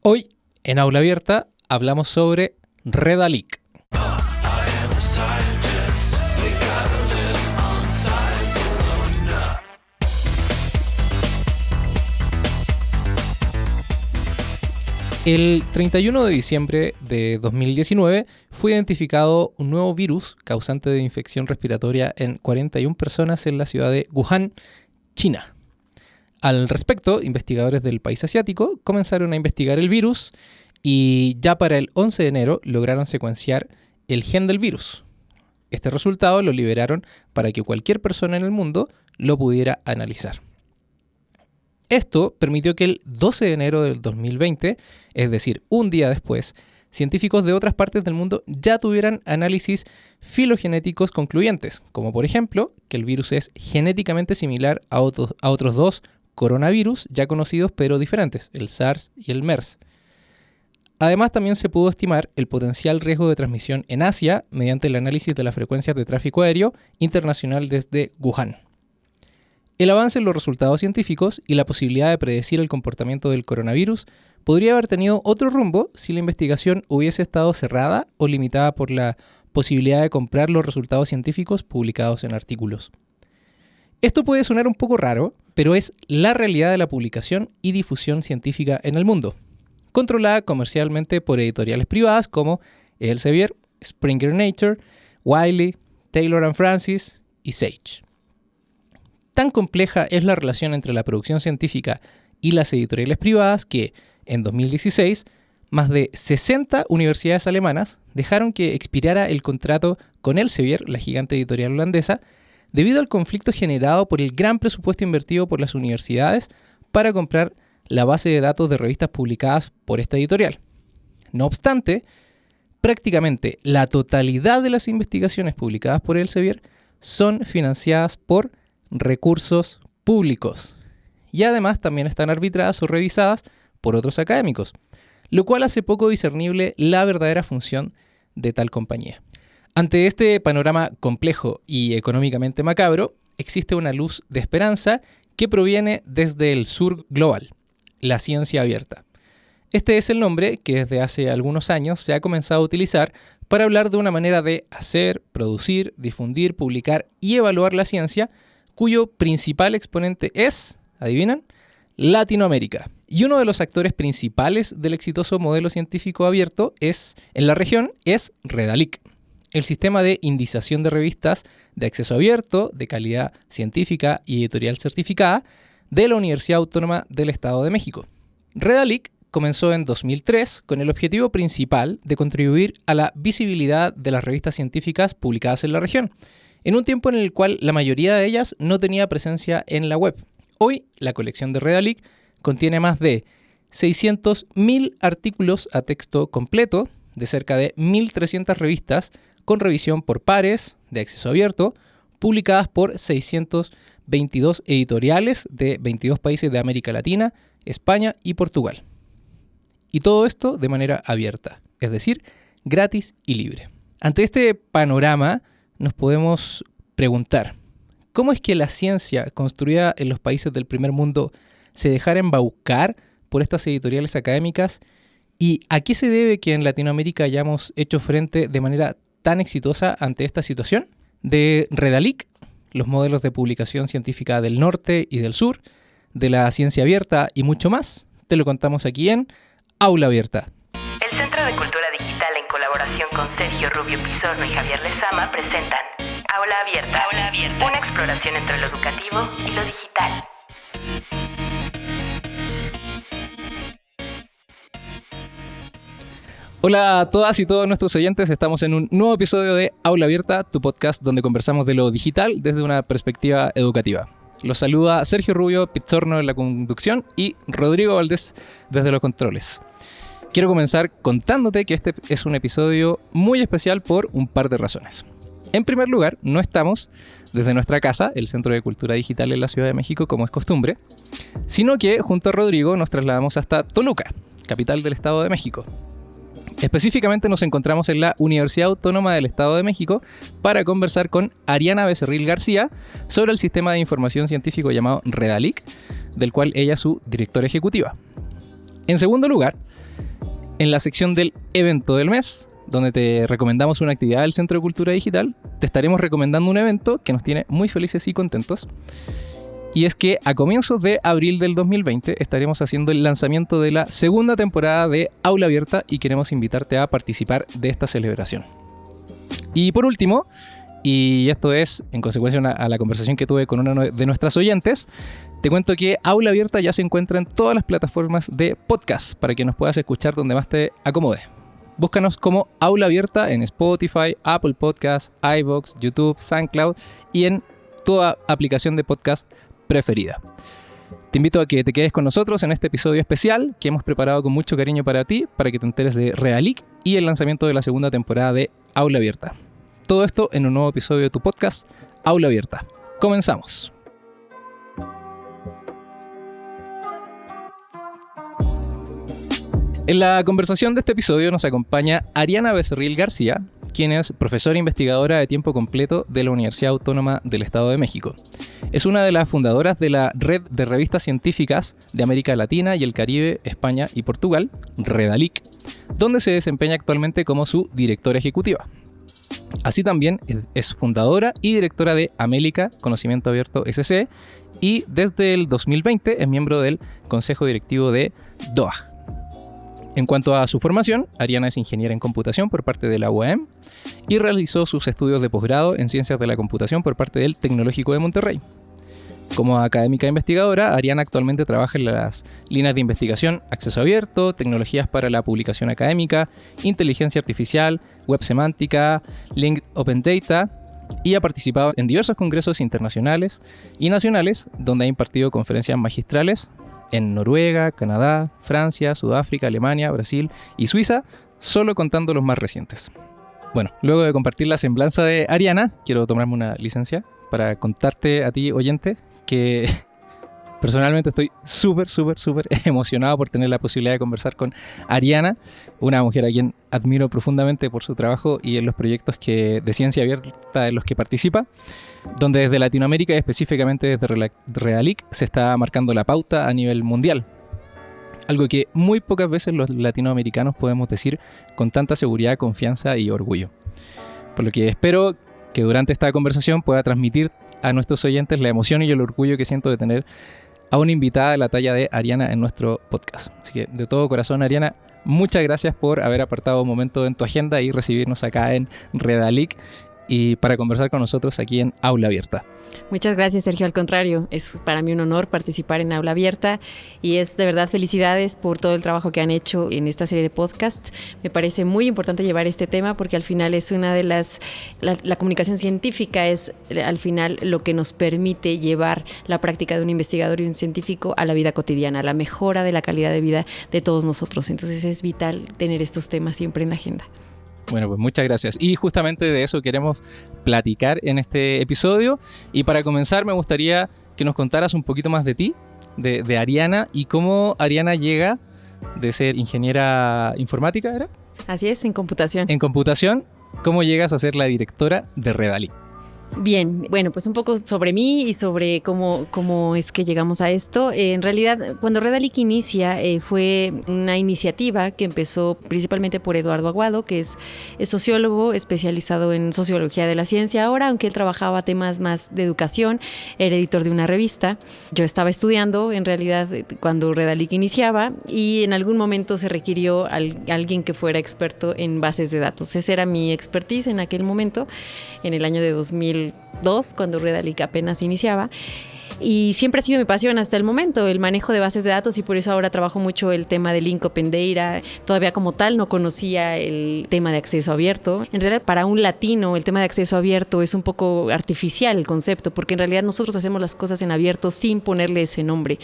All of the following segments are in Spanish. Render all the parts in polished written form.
Hoy, en Aula Abierta, hablamos sobre Redalic. El 31 de diciembre de 2019 fue identificado un nuevo virus causante de infección respiratoria en 41 personas en la ciudad de Wuhan, China. Al respecto, investigadores del país asiático comenzaron a investigar el virus y ya para el 11 de enero lograron secuenciar el gen del virus. Este resultado lo liberaron para que cualquier persona en el mundo lo pudiera analizar. Esto permitió que el 12 de enero del 2020, es decir, un día después, científicos de otras partes del mundo ya tuvieran análisis filogenéticos concluyentes, como por ejemplo que el virus es genéticamente similar a otros dos coronavirus ya conocidos pero diferentes, el SARS y el MERS. Además, también se pudo estimar el potencial riesgo de transmisión en Asia mediante el análisis de las frecuencias de tráfico aéreo internacional desde Wuhan. El avance en los resultados científicos y la posibilidad de predecir el comportamiento del coronavirus podría haber tenido otro rumbo si la investigación hubiese estado cerrada o limitada por la posibilidad de comprar los resultados científicos publicados en artículos. Esto puede sonar un poco raro, pero es la realidad de la publicación y difusión científica en el mundo, controlada comercialmente por editoriales privadas como Elsevier, Springer Nature, Wiley, Taylor & Francis y Sage. Tan compleja es la relación entre la producción científica y las editoriales privadas que, en 2016, más de 60 universidades alemanas dejaron que expirara el contrato con Elsevier, la gigante editorial holandesa, debido al conflicto generado por el gran presupuesto invertido por las universidades para comprar la base de datos de revistas publicadas por esta editorial. No obstante, prácticamente la totalidad de las investigaciones publicadas por Elsevier son financiadas por recursos públicos y además también están arbitradas o revisadas por otros académicos, lo cual hace poco discernible la verdadera función de tal compañía. Ante este panorama complejo y económicamente macabro, existe una luz de esperanza que proviene desde el sur global, la ciencia abierta. Este es el nombre que desde hace algunos años se ha comenzado a utilizar para hablar de una manera de hacer, producir, difundir, publicar y evaluar la ciencia, cuyo principal exponente es, ¿adivinan?, Latinoamérica. Y uno de los actores principales del exitoso modelo científico abierto en la región es Redalic, el sistema de indización de revistas de acceso abierto, de calidad científica y editorial certificada de la Universidad Autónoma del Estado de México. Redalic comenzó en 2003 con el objetivo principal de contribuir a la visibilidad de las revistas científicas publicadas en la región, en un tiempo en el cual la mayoría de ellas no tenía presencia en la web. Hoy, la colección de Redalic contiene más de 600.000 artículos a texto completo de cerca de 1.300 revistas con revisión por pares de acceso abierto, publicadas por 622 editoriales de 22 países de América Latina, España y Portugal. Y todo esto de manera abierta, es decir, gratis y libre. Ante este panorama, nos podemos preguntar, ¿cómo es que la ciencia construida en los países del primer mundo se dejara embaucar por estas editoriales académicas? ¿Y a qué se debe que en Latinoamérica hayamos hecho frente de manera tan exitosa ante esta situación? De Redalic, los modelos de publicación científica del norte y del sur, de la ciencia abierta y mucho más, te lo contamos aquí en Aula Abierta. El Centro de Cultura Digital, en colaboración con Sergio Rubio Pizorno y Javier Lezama, presentan Aula Abierta, una exploración entre lo educativo y lo digital. Hola a todas y todos nuestros oyentes, estamos en un nuevo episodio de Aula Abierta, tu podcast donde conversamos de lo digital desde una perspectiva educativa. Los saluda Sergio Rubio Pizorno en la conducción y Rodrigo Valdés desde los controles. Quiero comenzar contándote que este es un episodio muy especial por un par de razones. En primer lugar, no estamos desde nuestra casa, el Centro de Cultura Digital en la Ciudad de México, como es costumbre, sino que junto a Rodrigo nos trasladamos hasta Toluca, capital del Estado de México. Específicamente nos encontramos en la Universidad Autónoma del Estado de México para conversar con Ariana Becerril García sobre el sistema de información científico llamado Redalic, del cual ella es su directora ejecutiva. En segundo lugar, en la sección del evento del mes, donde te recomendamos una actividad del Centro de Cultura Digital, te estaremos recomendando un evento que nos tiene muy felices y contentos. Y es que a comienzos de abril del 2020 estaremos haciendo el lanzamiento de la segunda temporada de Aula Abierta y queremos invitarte a participar de esta celebración. Y por último, y esto es en consecuencia a la conversación que tuve con una de nuestras oyentes, te cuento que Aula Abierta ya se encuentra en todas las plataformas de podcast para que nos puedas escuchar donde más te acomode. Búscanos como Aula Abierta en Spotify, Apple Podcasts, iVoox, YouTube, SoundCloud y en toda aplicación de podcast preferida. Te invito a que te quedes con nosotros en este episodio especial que hemos preparado con mucho cariño para ti, para que te enteres de Redalic y el lanzamiento de la segunda temporada de Aula Abierta. Todo esto en un nuevo episodio de tu podcast, Aula Abierta. Comenzamos. En la conversación de este episodio nos acompaña Ariana Becerril García, quien es profesora investigadora de tiempo completo de la Universidad Autónoma del Estado de México. Es una de las fundadoras de la Red de Revistas Científicas de América Latina y el Caribe, España y Portugal, Redalic, donde se desempeña actualmente como su directora ejecutiva. Así también es fundadora y directora de Amélica Conocimiento Abierto SC y desde el 2020 es miembro del Consejo Directivo de DOAG. En cuanto a su formación, Ariana es ingeniera en computación por parte de la UAM y realizó sus estudios de posgrado en ciencias de la computación por parte del Tecnológico de Monterrey. Como académica investigadora, Ariana actualmente trabaja en las líneas de investigación acceso abierto, tecnologías para la publicación académica, inteligencia artificial, web semántica, linked open data y ha participado en diversos congresos internacionales y nacionales donde ha impartido conferencias magistrales en Noruega, Canadá, Francia, Sudáfrica, Alemania, Brasil y Suiza, solo contando los más recientes. Bueno, luego de compartir la semblanza de Ariana, quiero tomarme una licencia para contarte a ti, oyente, que personalmente estoy súper emocionado por tener la posibilidad de conversar con Ariana, una mujer a quien admiro profundamente por su trabajo y en los proyectos de ciencia abierta en los que participa, donde desde Latinoamérica y específicamente desde Redalic se está marcando la pauta a nivel mundial. Algo que muy pocas veces los latinoamericanos podemos decir con tanta seguridad, confianza y orgullo. Por lo que espero que durante esta conversación pueda transmitir a nuestros oyentes la emoción y el orgullo que siento de tener a una invitada de la talla de Ariana en nuestro podcast. Así que de todo corazón, Ariana, muchas gracias por haber apartado un momento en tu agenda y recibirnos acá en Redalic y para conversar con nosotros aquí en Aula Abierta. Muchas gracias, Sergio. Al contrario, es para mí un honor participar en Aula Abierta y es de verdad felicidades por todo el trabajo que han hecho en esta serie de podcast. Me parece muy importante llevar este tema porque al final es una de la comunicación científica es al final lo que nos permite llevar la práctica de un investigador y un científico a la vida cotidiana, a la mejora de la calidad de vida de todos nosotros. Entonces es vital tener estos temas siempre en la agenda. Bueno, pues muchas gracias. Y justamente de eso queremos platicar en este episodio. Y para comenzar me gustaría que nos contaras un poquito más de ti, de Ariana, y cómo Ariana llega de ser ingeniera informática, ¿era? Así es, en computación. En computación, ¿cómo llegas a ser la directora de Redalic? Bien, bueno, pues un poco sobre mí y sobre cómo es que llegamos a esto. En realidad, cuando Redalic inicia, fue una iniciativa que empezó principalmente por Eduardo Aguado, que es sociólogo especializado en sociología de la ciencia ahora, aunque él trabajaba temas más de educación, era editor de una revista. Yo estaba estudiando, en realidad, cuando Redalic iniciaba y en algún momento se requirió alguien que fuera experto en bases de datos. Esa era mi expertise en aquel momento, en el año de 2002, cuando Redalic apenas iniciaba. Y siempre ha sido mi pasión hasta el momento, el manejo de bases de datos, y por eso ahora trabajo mucho el tema de Link Open Data. Todavía como tal no conocía el tema de acceso abierto. En realidad, para un latino, el tema de acceso abierto es un poco artificial el concepto, porque en realidad nosotros hacemos las cosas en abierto sin ponerle ese nombre.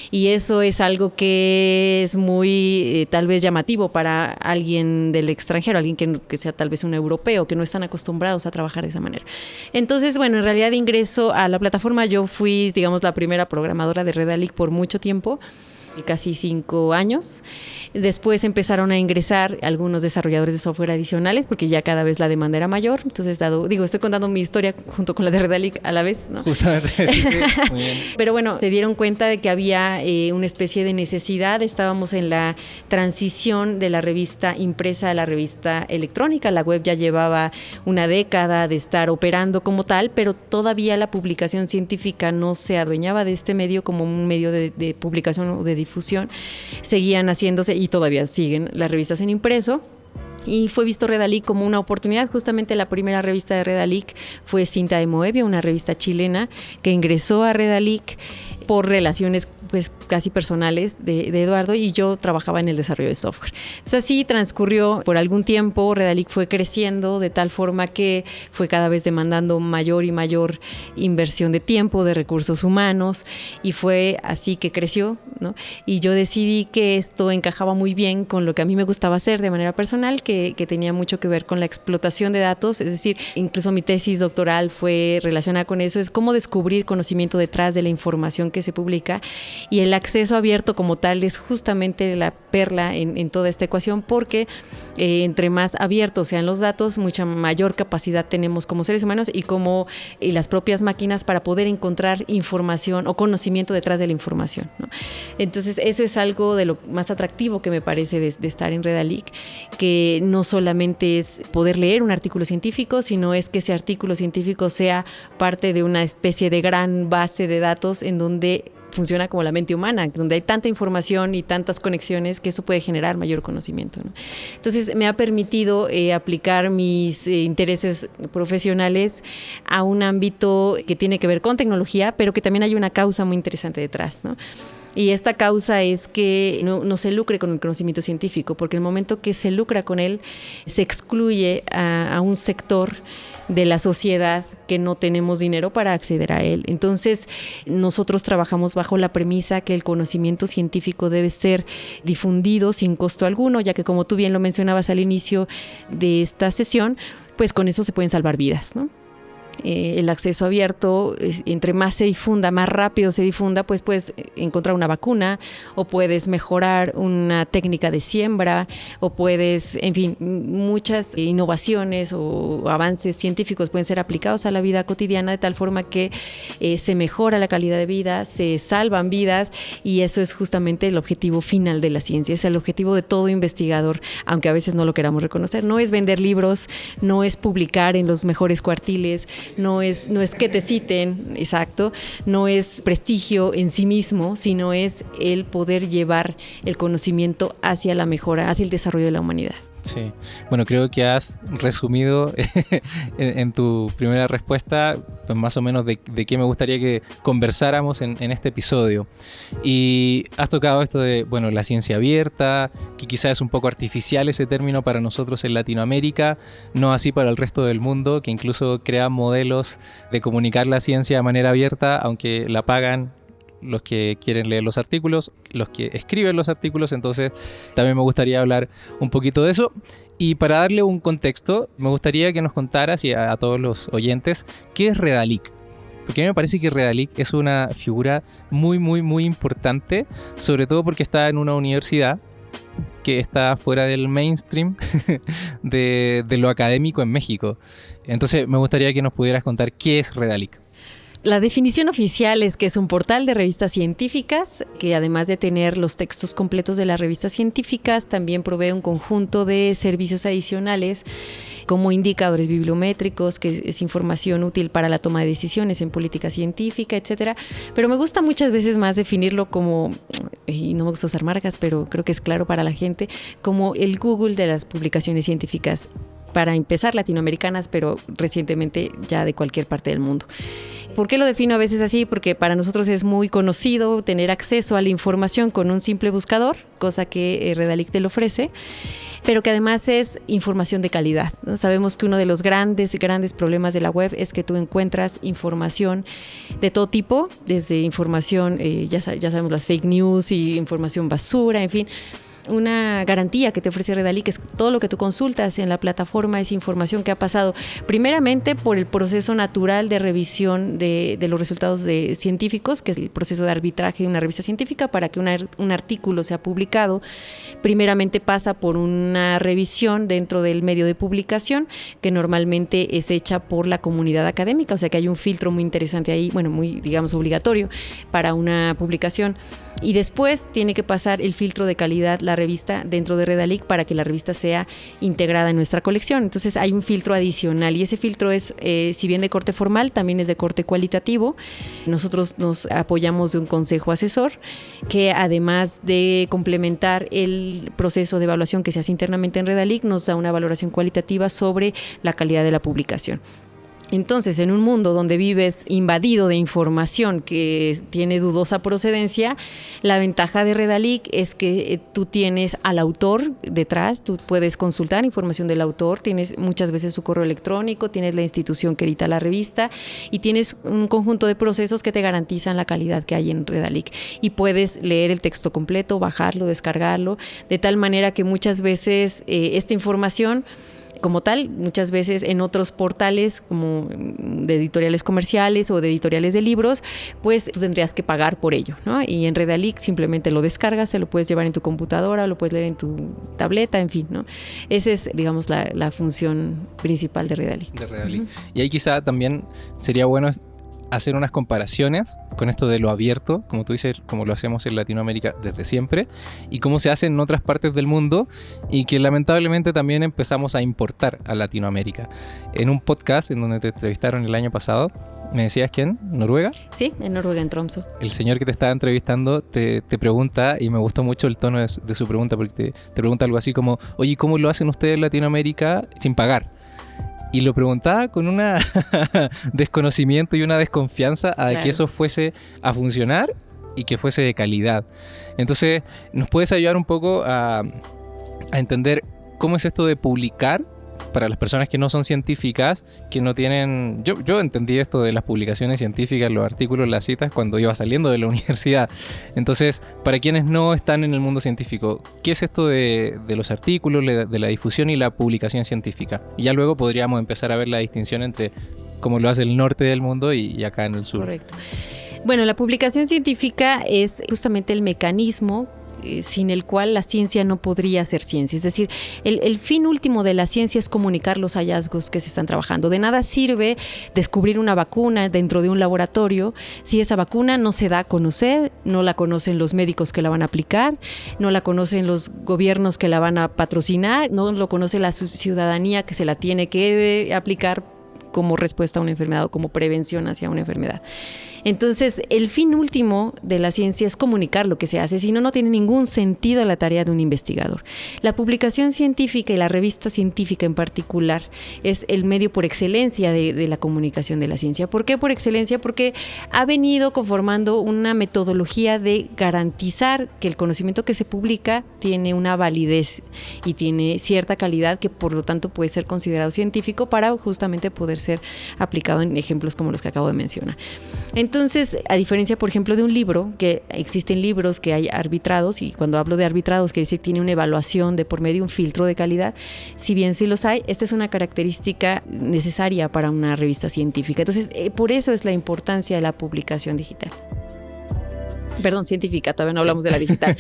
Y eso es algo que es muy tal vez llamativo para alguien del extranjero, alguien que sea tal vez un europeo, que no están acostumbrados a trabajar de esa manera. Entonces, bueno, en realidad ingreso a la plataforma. Yo fui, digamos, la primera programadora de Redalic por mucho tiempo. casi 5 años. Después empezaron a ingresar algunos desarrolladores de software adicionales porque ya cada vez la demanda era mayor. Entonces, estoy contando mi historia junto con la de Redalic a la vez, ¿no? Justamente, sí, muy bien. Pero bueno, se dieron cuenta de que había una especie de necesidad. Estábamos en la transición de la revista impresa a la revista electrónica. La web ya llevaba una década de estar operando como tal, pero todavía la publicación científica no se adueñaba de este medio como un medio de publicación o de difusión. Seguían haciéndose y todavía siguen las revistas en impreso. Y fue visto Redalic como una oportunidad. Justamente la primera revista de Redalic fue Cinta de Moebia, una revista chilena que ingresó a Redalic por relaciones pues casi personales de Eduardo, y yo trabajaba en el desarrollo de software. Entonces así transcurrió por algún tiempo. Redalic fue creciendo de tal forma que fue cada vez demandando mayor y mayor inversión de tiempo, de recursos humanos, y fue así que creció, ¿no? Y yo decidí que esto encajaba muy bien con lo que a mí me gustaba hacer de manera personal, que tenía mucho que ver con la explotación de datos. Es decir, incluso mi tesis doctoral fue relacionada con eso, es cómo descubrir conocimiento detrás de la información que se publica. Y el acceso abierto como tal es justamente la perla en toda esta ecuación, porque entre más abiertos sean los datos, mucha mayor capacidad tenemos como seres humanos y las propias máquinas para poder encontrar información o conocimiento detrás de la información, ¿no? Entonces eso es algo de lo más atractivo que me parece de estar en Redalic, que no solamente es poder leer un artículo científico, sino es que ese artículo científico sea parte de una especie de gran base de datos en donde funciona como la mente humana, donde hay tanta información y tantas conexiones que eso puede generar mayor conocimiento, ¿no? Entonces me ha permitido aplicar mis intereses profesionales a un ámbito que tiene que ver con tecnología, pero que también hay una causa muy interesante detrás, ¿no? Y esta causa es que no se lucre con el conocimiento científico, porque el momento que se lucra con él, se excluye a un sector de la sociedad que no tenemos dinero para acceder a él. Entonces, nosotros trabajamos bajo la premisa que el conocimiento científico debe ser difundido sin costo alguno, ya que, como tú bien lo mencionabas al inicio de esta sesión, pues con eso se pueden salvar vidas, ¿no? El acceso abierto, entre más se difunda, más rápido se difunda, pues puedes encontrar una vacuna, o puedes mejorar una técnica de siembra, o puedes, en fin, muchas innovaciones o avances científicos pueden ser aplicados a la vida cotidiana de tal forma que se mejora la calidad de vida, se salvan vidas, y eso es justamente el objetivo final de la ciencia, es el objetivo de todo investigador, aunque a veces no lo queramos reconocer. No es vender libros, no es publicar en los mejores cuartiles, no es que te citen, exacto, no es prestigio en sí mismo, sino es el poder llevar el conocimiento hacia la mejora, hacia el desarrollo de la humanidad. Sí, bueno, creo que has resumido en tu primera respuesta pues más o menos de qué me gustaría que conversáramos en este episodio. Y has tocado esto de, bueno, la ciencia abierta, que quizás es un poco artificial ese término para nosotros en Latinoamérica, no así para el resto del mundo, que incluso crea modelos de comunicar la ciencia de manera abierta, aunque la pagan los que quieren leer los artículos, los que escriben los artículos. Entonces también me gustaría hablar un poquito de eso. Y para darle un contexto, me gustaría que nos contaras, y a todos los oyentes, ¿qué es Redalic? Porque a mí me parece que Redalic es una figura muy, muy, muy importante, sobre todo porque está en una universidad que está fuera del mainstream de lo académico en México. Entonces me gustaría que nos pudieras contar qué es Redalic. La definición oficial es que es un portal de revistas científicas que, además de tener los textos completos de las revistas científicas, también provee un conjunto de servicios adicionales como indicadores bibliométricos, que es información útil para la toma de decisiones en política científica, etcétera. Pero me gusta muchas veces más definirlo como, y no me gusta usar marcas, pero creo que es claro para la gente, como el Google de las publicaciones científicas, para empezar latinoamericanas, pero recientemente ya de cualquier parte del mundo. ¿Por qué lo defino a veces así? Porque para nosotros es muy conocido tener acceso a la información con un simple buscador, cosa que Redalic te lo ofrece, pero que además es información de calidad, ¿no? Sabemos que uno de los grandes problemas de la web es que tú encuentras información de todo tipo, desde información, ya sabemos, las fake news y información basura, en fin. una garantía que te ofrece Redalic, que es todo lo que tú consultas en la plataforma, es información que ha pasado primeramente por el proceso natural de revisión de los resultados científicos, que es el proceso de arbitraje de una revista científica para que un artículo sea publicado. Primeramente pasa por una revisión dentro del medio de publicación, que normalmente es hecha por la comunidad académica, o sea que hay un filtro muy interesante ahí, bueno, muy, digamos, obligatorio para una publicación. Y después tiene que pasar el filtro de calidad, la revista, dentro de Redalic para que la revista sea integrada en nuestra colección. Entonces hay un filtro adicional y ese filtro es, si bien de corte formal, también es de corte cualitativo. Nosotros nos apoyamos de un consejo asesor que, además de complementar el proceso de evaluación que se hace internamente en Redalic, nos da una valoración cualitativa sobre la calidad de la publicación. Entonces, en un mundo donde vives invadido de información que tiene dudosa procedencia, la ventaja de Redalic es que tú tienes al autor detrás, tú puedes consultar información del autor, tienes muchas veces su correo electrónico, tienes la institución que edita la revista y tienes un conjunto de procesos que te garantizan la calidad que hay en Redalic. Y puedes leer el texto completo, bajarlo, descargarlo, de tal manera que muchas veces esta información como tal, muchas veces en otros portales como de editoriales comerciales o de editoriales de libros, pues tú tendrías que pagar por ello, ¿no? Y en Redalic simplemente lo descargas, te lo puedes llevar en tu computadora, lo puedes leer en tu tableta, en fin, ¿no? Esa es, digamos, la función principal de Redalic. Y ahí quizá también sería bueno hacer unas comparaciones con esto de lo abierto, como tú dices, como lo hacemos en Latinoamérica desde siempre, y cómo se hace en otras partes del mundo y que lamentablemente también empezamos a importar a Latinoamérica. En un podcast en donde te entrevistaron el año pasado, ¿me decías quién? ¿Noruega? Sí, en Noruega, en Tromsø. El señor que te estaba entrevistando te pregunta, y me gustó mucho el tono de su pregunta, porque te pregunta algo así como, oye, ¿cómo lo hacen ustedes en Latinoamérica sin pagar? Y lo preguntaba con un desconocimiento y una desconfianza a que eso fuese a funcionar y que fuese de calidad. Entonces, ¿nos puedes ayudar un poco a entender cómo es esto de publicar para las personas que no son científicas, que no tienen... Yo entendí esto de las publicaciones científicas, los artículos, las citas, cuando iba saliendo de la universidad. Entonces, para quienes no están en el mundo científico, ¿qué es esto de los artículos, de la difusión y la publicación científica? Y ya luego podríamos empezar a ver la distinción entre cómo lo hace el norte del mundo y acá en el sur. Correcto. Bueno, la publicación científica es justamente el mecanismo sin el cual la ciencia no podría ser ciencia. Es decir, el fin último de la ciencia es comunicar los hallazgos que se están trabajando. De nada sirve descubrir una vacuna dentro de un laboratorio si esa vacuna no se da a conocer, no la conocen los médicos que la van a aplicar, no la conocen los gobiernos que la van a patrocinar, no lo conoce la ciudadanía que se la tiene que aplicar como respuesta a una enfermedad o como prevención hacia una enfermedad. Entonces, el fin último de la ciencia es comunicar lo que se hace, si no, no tiene ningún sentido la tarea de un investigador. La publicación científica y la revista científica en particular es el medio por excelencia de la comunicación de la ciencia. ¿Por qué por excelencia? Porque ha venido conformando una metodología de garantizar que el conocimiento que se publica tiene una validez y tiene cierta calidad que por lo tanto puede ser considerado científico para justamente poder ser aplicado en ejemplos como los que acabo de mencionar. Entonces, a diferencia, por ejemplo, de un libro, que existen libros que hay arbitrados, y cuando hablo de arbitrados quiere decir que tiene una evaluación de por medio, un filtro de calidad, si bien sí los hay, esta es una característica necesaria para una revista científica. Entonces, por eso es la importancia de la publicación digital. Perdón, científica, todavía no hablamos de la digital.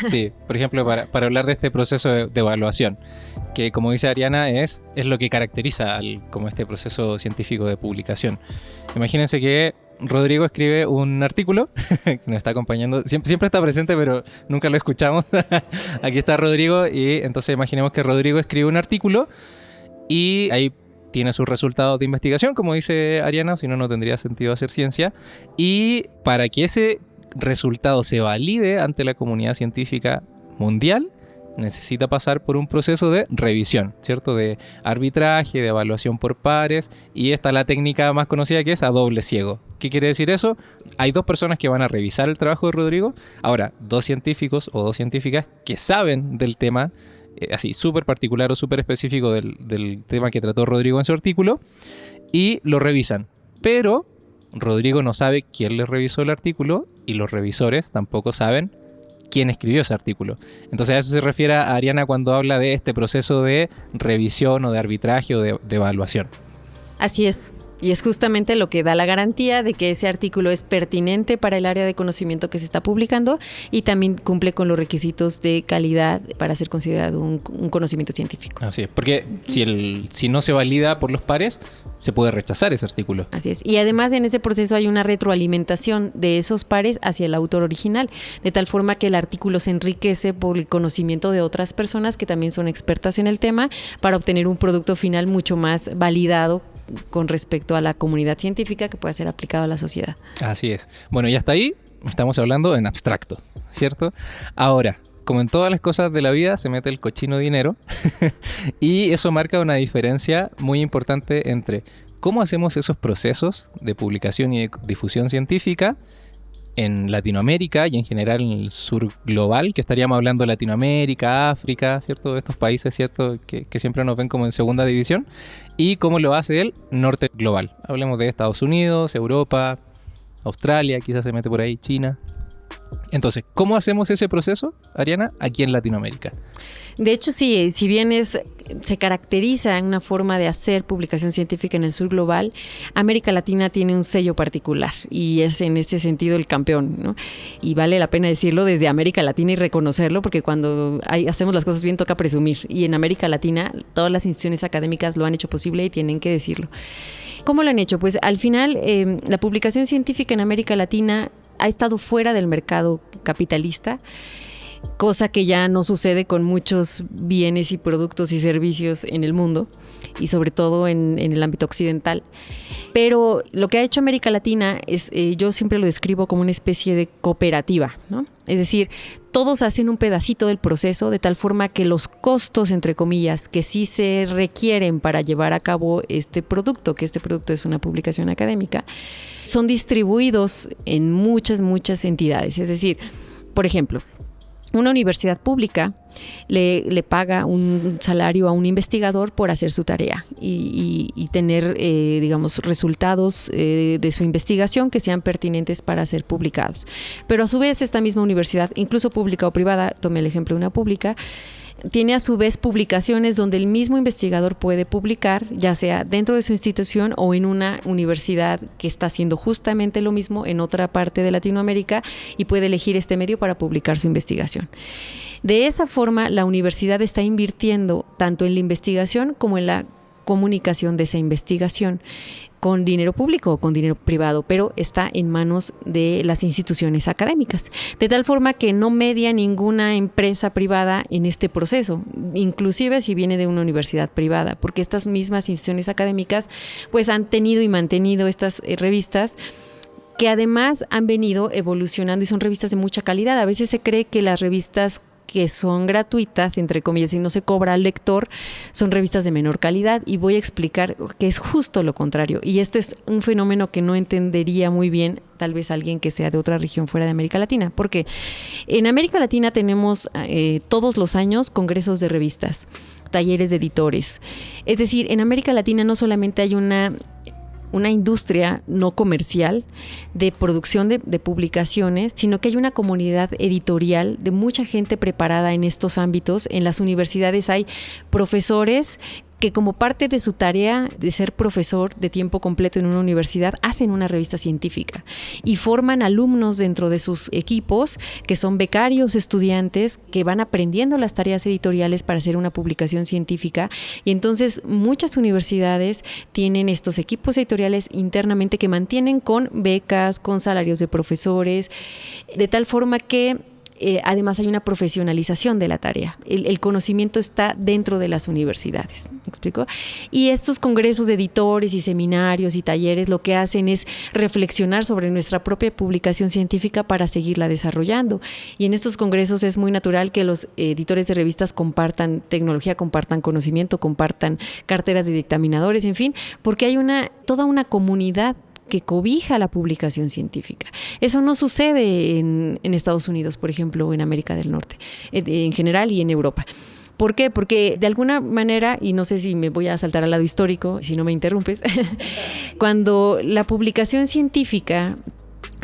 Sí, por ejemplo, para hablar de este proceso de evaluación, que como dice Ariana, es lo que caracteriza como este proceso científico de publicación. Imagínense que Rodrigo escribe un artículo que nos está acompañando, siempre está presente, pero nunca lo escuchamos. Aquí está Rodrigo, y entonces imaginemos que Rodrigo escribe un artículo y ahí tiene sus resultados de investigación, como dice Ariana, si no, no tendría sentido hacer ciencia. Y para que ese resultado se valide ante la comunidad científica mundial, necesita pasar por un proceso de revisión, ¿cierto? De arbitraje, de evaluación por pares, y esta es la técnica más conocida, que es a doble ciego. ¿Qué quiere decir eso? Hay dos personas que van a revisar el trabajo de Rodrigo, ahora dos científicos o dos científicas que saben del tema, así súper particular o súper específico del tema que trató Rodrigo en su artículo, y lo revisan, pero Rodrigo no sabe quién le revisó el artículo y los revisores tampoco saben quién escribió ese artículo. Entonces a eso se refiere a Ariana cuando habla de este proceso de revisión o de arbitraje o de evaluación. Así es. Y es justamente lo que da la garantía de que ese artículo es pertinente para el área de conocimiento que se está publicando y también cumple con los requisitos de calidad para ser considerado un conocimiento científico. Así es, porque si no se valida por los pares, se puede rechazar ese artículo. Así es. Y además en ese proceso hay una retroalimentación de esos pares hacia el autor original, de tal forma que el artículo se enriquece por el conocimiento de otras personas que también son expertas en el tema para obtener un producto final mucho más validado con respecto a la comunidad científica que pueda ser aplicado a la sociedad. Así es. Bueno, y hasta ahí estamos hablando en abstracto, ¿cierto? Ahora, como en todas las cosas de la vida, se mete el cochino dinero y eso marca una diferencia muy importante entre cómo hacemos esos procesos de publicación y de difusión científica en Latinoamérica y en general en el sur global, que estaríamos hablando de Latinoamérica, África, ¿cierto? De estos países, ¿cierto? Que siempre nos ven como en segunda división. Y cómo lo hace el norte global. Hablemos de Estados Unidos, Europa, Australia, quizás se mete por ahí, China. Entonces, ¿cómo hacemos ese proceso, Ariana, aquí en Latinoamérica? De hecho, sí, si bien se caracteriza en una forma de hacer publicación científica en el sur global, América Latina tiene un sello particular y es en ese sentido el campeón, ¿no? Y vale la pena decirlo desde América Latina y reconocerlo, porque cuando hacemos las cosas bien toca presumir. Y en América Latina todas las instituciones académicas lo han hecho posible y tienen que decirlo. ¿Cómo lo han hecho? Pues al final la publicación científica en América Latina ha estado fuera del mercado capitalista, cosa que ya no sucede con muchos bienes y productos y servicios en el mundo y sobre todo en el ámbito occidental. Pero lo que ha hecho América Latina es, yo siempre lo describo como una especie de cooperativa, ¿no? Es decir, todos hacen un pedacito del proceso de tal forma que los costos, entre comillas, que sí se requieren para llevar a cabo este producto, que este producto es una publicación académica, son distribuidos en muchas entidades. Es decir, por ejemplo, una universidad pública le paga un salario a un investigador por hacer su tarea y tener, digamos, resultados de su investigación que sean pertinentes para ser publicados. Pero a su vez esta misma universidad, incluso pública o privada, tomé el ejemplo de una pública, tiene a su vez publicaciones donde el mismo investigador puede publicar, ya sea dentro de su institución o en una universidad que está haciendo justamente lo mismo en otra parte de Latinoamérica y puede elegir este medio para publicar su investigación. De esa forma, la universidad está invirtiendo tanto en la investigación como en la comunicación de esa investigación, con dinero público o con dinero privado, pero está en manos de las instituciones académicas. De tal forma que no media ninguna empresa privada en este proceso, inclusive si viene de una universidad privada, porque estas mismas instituciones académicas pues han tenido y mantenido estas revistas que además han venido evolucionando y son revistas de mucha calidad. A veces se cree que las revistas que son gratuitas, entre comillas, y no se cobra al lector, son revistas de menor calidad, y voy a explicar que es justo lo contrario. Y este es un fenómeno que no entendería muy bien tal vez alguien que sea de otra región fuera de América Latina, porque en América Latina tenemos todos los años congresos de revistas, talleres de editores. Es decir, en América Latina no solamente hay una industria no comercial de producción de publicaciones, sino que hay una comunidad editorial de mucha gente preparada en estos ámbitos. En las universidades hay profesores que como parte de su tarea de ser profesor de tiempo completo en una universidad, hacen una revista científica y forman alumnos dentro de sus equipos que son becarios, estudiantes que van aprendiendo las tareas editoriales para hacer una publicación científica. Y entonces muchas universidades tienen estos equipos editoriales internamente que mantienen con becas, con salarios de profesores, de tal forma que además hay una profesionalización de la tarea. El conocimiento está dentro de las universidades, ¿me explico? Y estos congresos de editores y seminarios y talleres lo que hacen es reflexionar sobre nuestra propia publicación científica para seguirla desarrollando. Y en estos congresos es muy natural que los editores de revistas compartan tecnología, compartan conocimiento, compartan carteras de dictaminadores, en fin, porque hay toda una comunidad que cobija la publicación científica. Eso no sucede en Estados Unidos, por ejemplo, o en América del Norte, en general y en Europa. ¿Por qué? Porque de alguna manera, y no sé si me voy a saltar al lado histórico, si no me interrumpes, cuando la publicación científica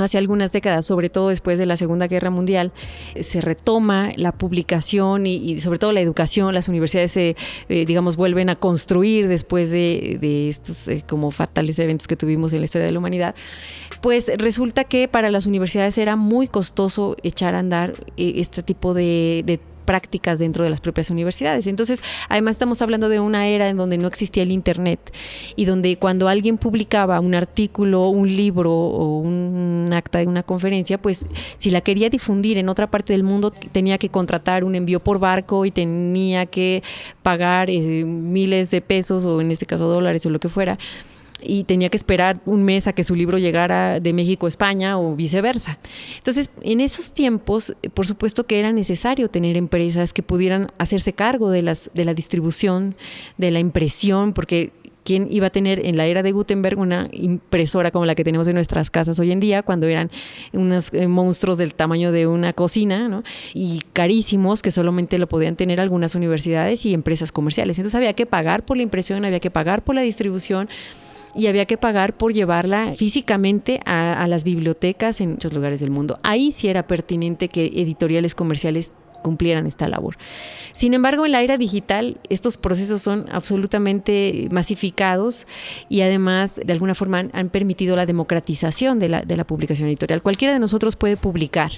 hace algunas décadas, sobre todo después de la Segunda Guerra Mundial, se retoma la publicación y sobre todo la educación. Las universidades se, vuelven a construir después de estos como fatales eventos que tuvimos en la historia de la humanidad. Pues resulta que para las universidades era muy costoso echar a andar este tipo de prácticas dentro de las propias universidades. Entonces, además estamos hablando de una era en donde no existía el Internet y donde cuando alguien publicaba un artículo, un libro o un acta de una conferencia, pues si la quería difundir en otra parte del mundo tenía que contratar un envío por barco y tenía que pagar miles de pesos o en este caso dólares o lo que fuera. Y tenía que esperar un mes a que su libro llegara de México a España o viceversa. Entonces, en esos tiempos, por supuesto que era necesario tener empresas que pudieran hacerse cargo de la distribución, de la impresión, porque ¿quién iba a tener en la era de Gutenberg una impresora como la que tenemos en nuestras casas hoy en día, cuando eran unos monstruos del tamaño de una cocina, ¿no? Y carísimos, que solamente lo podían tener algunas universidades y empresas comerciales? Entonces había que pagar por la impresión, había que pagar por la distribución, y había que pagar por llevarla físicamente a las bibliotecas en muchos lugares del mundo. Ahí sí era pertinente que editoriales comerciales cumplieran esta labor. Sin embargo, en la era digital, estos procesos son absolutamente masificados y además, de alguna forma, han permitido la democratización de la publicación editorial. Cualquiera de nosotros puede publicar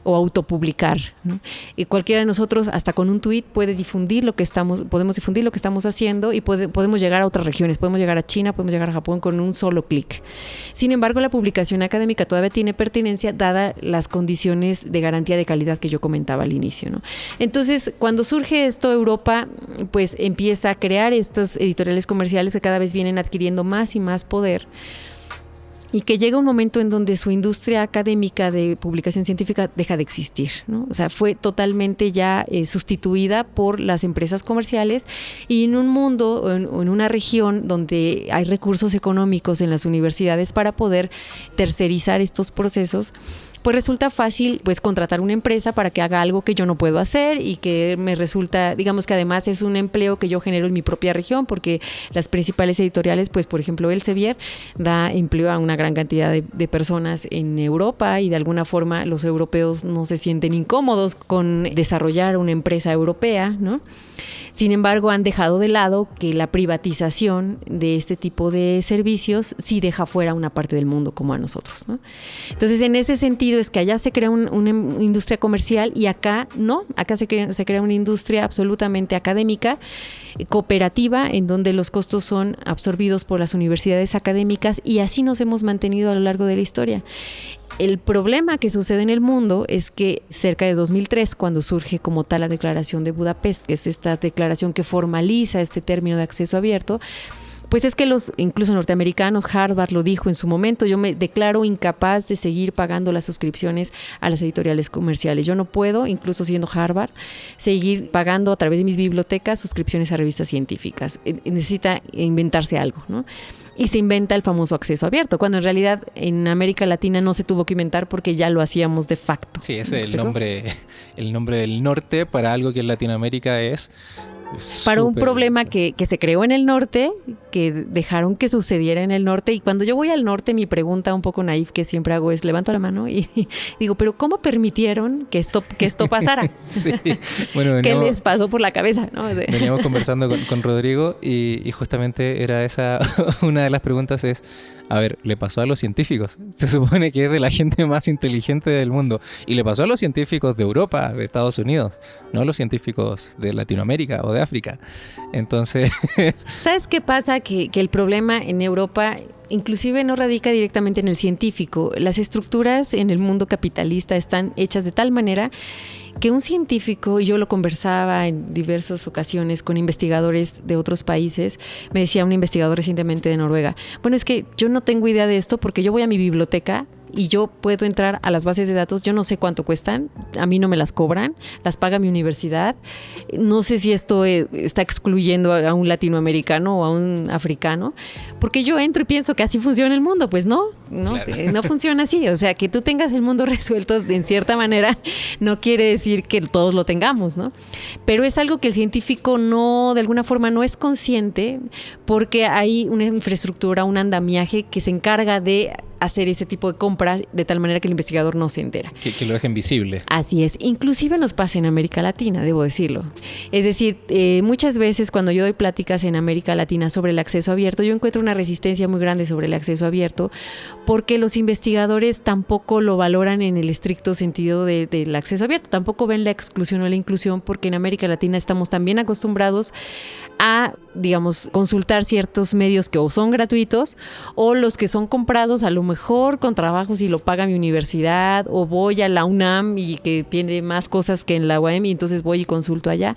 o autopublicar, ¿no? Y cualquiera de nosotros, hasta con un tuit, podemos difundir lo que estamos haciendo y podemos llegar a otras regiones, podemos llegar a China, podemos llegar a Japón con un solo clic. Sin embargo, la publicación académica todavía tiene pertinencia dada las condiciones de garantía de calidad que yo comentaba al inicio, ¿no? Entonces, cuando surge esto, Europa pues empieza a crear estas editoriales comerciales que cada vez vienen adquiriendo más y más poder, y que llega un momento en donde su industria académica de publicación científica deja de existir, ¿no? O sea, fue totalmente ya sustituida por las empresas comerciales, y en un mundo o en una región donde hay recursos económicos en las universidades para poder tercerizar estos procesos, pues resulta fácil pues contratar una empresa para que haga algo que yo no puedo hacer y que me resulta, digamos que además es un empleo que yo genero en mi propia región, porque las principales editoriales, pues por ejemplo Elsevier da empleo a una gran cantidad de personas en Europa, y de alguna forma los europeos no se sienten incómodos con desarrollar una empresa europea, ¿no? Sin embargo, han dejado de lado que la privatización de este tipo de servicios sí deja fuera una parte del mundo como a nosotros, ¿no? Entonces, en ese sentido es que allá se crea una industria comercial y acá no, acá se crea una industria absolutamente académica, cooperativa, en donde los costos son absorbidos por las universidades académicas, y así nos hemos mantenido a lo largo de la historia. El problema que sucede en el mundo es que cerca de 2003, cuando surge como tal la Declaración de Budapest, que es esta declaración que formaliza este término de acceso abierto, pues es que incluso norteamericanos, Harvard lo dijo en su momento: yo me declaro incapaz de seguir pagando las suscripciones a las editoriales comerciales. Yo no puedo, incluso siendo Harvard, seguir pagando a través de mis bibliotecas suscripciones a revistas científicas. Necesita inventarse algo, ¿no? Y se inventa el famoso acceso abierto, cuando en realidad en América Latina no se tuvo que inventar porque ya lo hacíamos de facto. Sí, ese es el nombre del norte para algo que en Latinoamérica es para un problema que se creó en el norte, que dejaron que sucediera en el norte. Y cuando yo voy al norte, mi pregunta un poco naif que siempre hago es: levanto la mano y digo, ¿pero cómo permitieron que esto pasara? Sí. Bueno, ¿Qué les pasó por la cabeza, ¿no? Veníamos conversando con Rodrigo y justamente era esa una de las preguntas es: a ver, le pasó a los científicos. Se supone que es de la gente más inteligente del mundo. Y le pasó a los científicos de Europa, de Estados Unidos, no a los científicos de Latinoamérica o de África. Entonces... ¿Sabes qué pasa? Que el problema en Europa inclusive no radica directamente en el científico. Las estructuras en el mundo capitalista están hechas de tal manera que un científico, y yo lo conversaba en diversas ocasiones con investigadores de otros países, me decía un investigador recientemente de Noruega: bueno, es que yo no tengo idea de esto porque yo voy a mi biblioteca y yo puedo entrar a las bases de datos, yo no sé cuánto cuestan, a mí no me las cobran, las paga mi universidad, no sé si esto está excluyendo a un latinoamericano o a un africano, porque yo entro y pienso que así funciona el mundo. Pues no, ¿no? Claro. No funciona así. O sea, que tú tengas el mundo resuelto en cierta manera no quiere decir que todos lo tengamos, ¿no? Pero es algo que el científico no, de alguna forma, no es consciente porque hay una infraestructura, un andamiaje que se encarga de hacer ese tipo de compras de tal manera que el investigador no se entera. Que lo dejen visible. Así es. Inclusive nos pasa en América Latina, debo decirlo. Es decir, muchas veces cuando yo doy pláticas en América Latina sobre el acceso abierto, yo encuentro una resistencia muy grande sobre el acceso abierto porque los investigadores tampoco lo valoran en el estricto sentido del acceso abierto. Tampoco ven la exclusión o la inclusión porque en América Latina estamos también acostumbrados a, digamos, consultar ciertos medios que o son gratuitos o los que son comprados a lo mejor con trabajo si lo paga mi universidad, o voy a la UNAM y que tiene más cosas que en la UAM y entonces voy y consulto allá.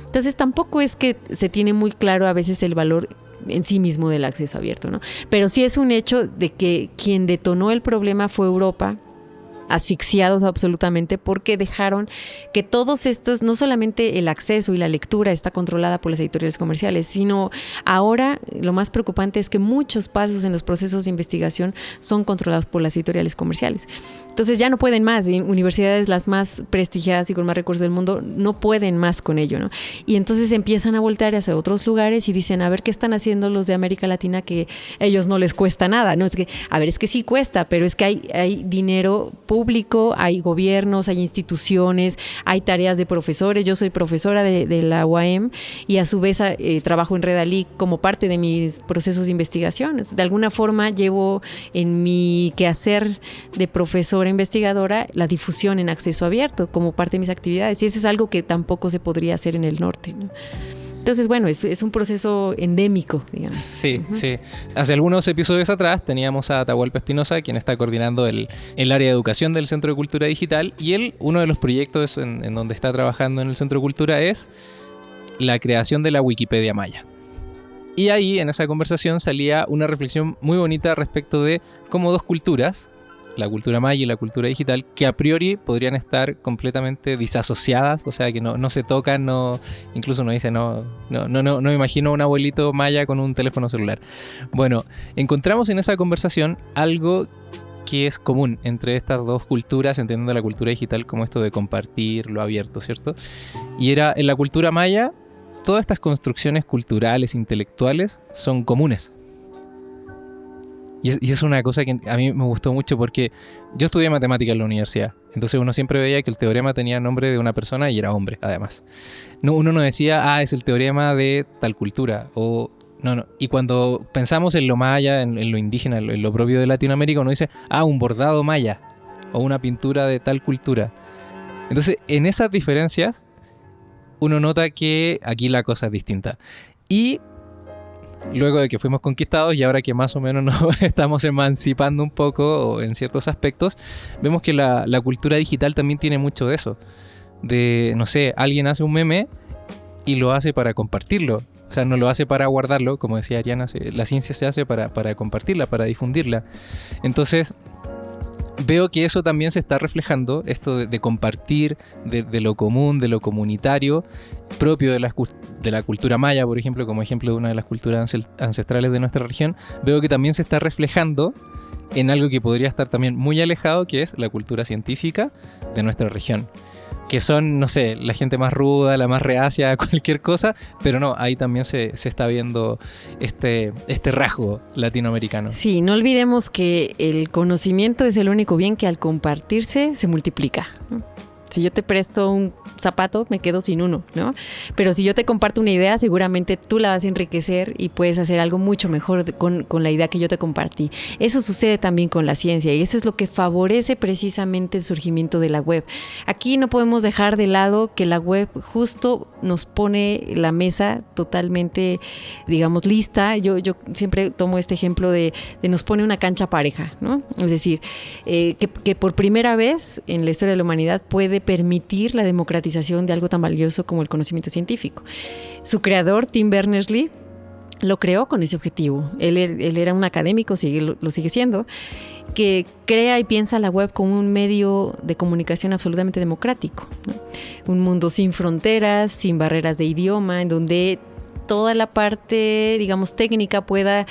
Entonces tampoco es que se tiene muy claro a veces el valor en sí mismo del acceso abierto, ¿no? Pero sí es un hecho de que quien detonó el problema fue Europa, asfixiados absolutamente porque dejaron que todos estos, no solamente el acceso y la lectura está controlada por las editoriales comerciales, sino ahora lo más preocupante es que muchos pasos en los procesos de investigación son controlados por las editoriales comerciales. Entonces ya no pueden más, y universidades las más prestigiadas y con más recursos del mundo no pueden más con ello, ¿no? Y entonces empiezan a voltear hacia otros lugares y dicen, a ver qué están haciendo los de América Latina que a ellos no les cuesta nada, ¿no? Es que, a ver, es que sí cuesta, pero es que hay dinero público, hay gobiernos, hay instituciones, hay tareas de profesores. Yo soy profesora de la UAM y a su vez trabajo en Redalí como parte de mis procesos de investigación. De alguna forma llevo en mi quehacer de profesora investigadora la difusión en acceso abierto como parte de mis actividades, y eso es algo que tampoco se podría hacer en el norte, ¿no? Entonces, bueno, es un proceso endémico, digamos. Sí, sí. Hace algunos episodios atrás teníamos a Atahualpa Espinosa, quien está coordinando el área de educación del Centro de Cultura Digital, y él, uno de los proyectos en donde está trabajando en el Centro de Cultura es la creación de la Wikipedia Maya. Y ahí, en esa conversación, salía una reflexión muy bonita respecto de cómo dos culturas, la cultura maya y la cultura digital, que a priori podrían estar completamente disasociadas, o sea que no se tocan, incluso uno dice no me imagino a un abuelito maya con un teléfono celular. Bueno, encontramos en esa conversación algo que es común entre estas dos culturas, entendiendo la cultura digital como esto de compartir lo abierto, ¿cierto? Y era, en la cultura maya, todas estas construcciones culturales, intelectuales, son comunes. Y es una cosa que a mí me gustó mucho porque yo estudié matemática en la universidad. Entonces uno siempre veía que el teorema tenía nombre de una persona y era hombre, además. Uno no decía, es el teorema de tal cultura. O no. Y cuando pensamos en lo maya, en lo indígena, en lo propio de Latinoamérica, uno dice, un bordado maya o una pintura de tal cultura. Entonces, en esas diferencias, uno nota que aquí la cosa es distinta. Y luego de que fuimos conquistados y ahora que más o menos nos estamos emancipando un poco en ciertos aspectos, vemos que la cultura digital también tiene mucho de eso. De, no sé, alguien hace un meme y lo hace para compartirlo. O sea, no lo hace para guardarlo, como decía Ariana, la ciencia se hace para compartirla, para difundirla. Entonces, veo que eso también se está reflejando, esto de compartir, de lo común, de lo comunitario, propio de la cultura maya, por ejemplo, como ejemplo de una de las culturas ancestrales de nuestra región. Veo que también se está reflejando en algo que podría estar también muy alejado, que es la cultura científica de nuestra región. Que son, no sé, la gente más ruda, la más reacia a cualquier cosa, pero no, ahí también se está viendo este rasgo latinoamericano. Sí, no olvidemos que el conocimiento es el único bien que al compartirse se multiplica, ¿no? Si yo te presto un zapato, me quedo sin uno, ¿no? Pero si yo te comparto una idea, seguramente tú la vas a enriquecer y puedes hacer algo mucho mejor con la idea que yo te compartí. Eso sucede también con la ciencia y eso es lo que favorece precisamente el surgimiento de la web. Aquí no podemos dejar de lado que la web justo nos pone la mesa totalmente, digamos, lista. Yo siempre tomo este ejemplo de nos pone una cancha pareja, ¿no? Es decir, que por primera vez en la historia de la humanidad puede permitir la democratización de algo tan valioso como el conocimiento científico. Su creador, Tim Berners-Lee, lo creó con ese objetivo. Él era un académico, lo sigue siendo, que crea y piensa la web como un medio de comunicación absolutamente democrático, ¿no? Un mundo sin fronteras, sin barreras de idioma, en donde toda la parte, digamos, técnica pueda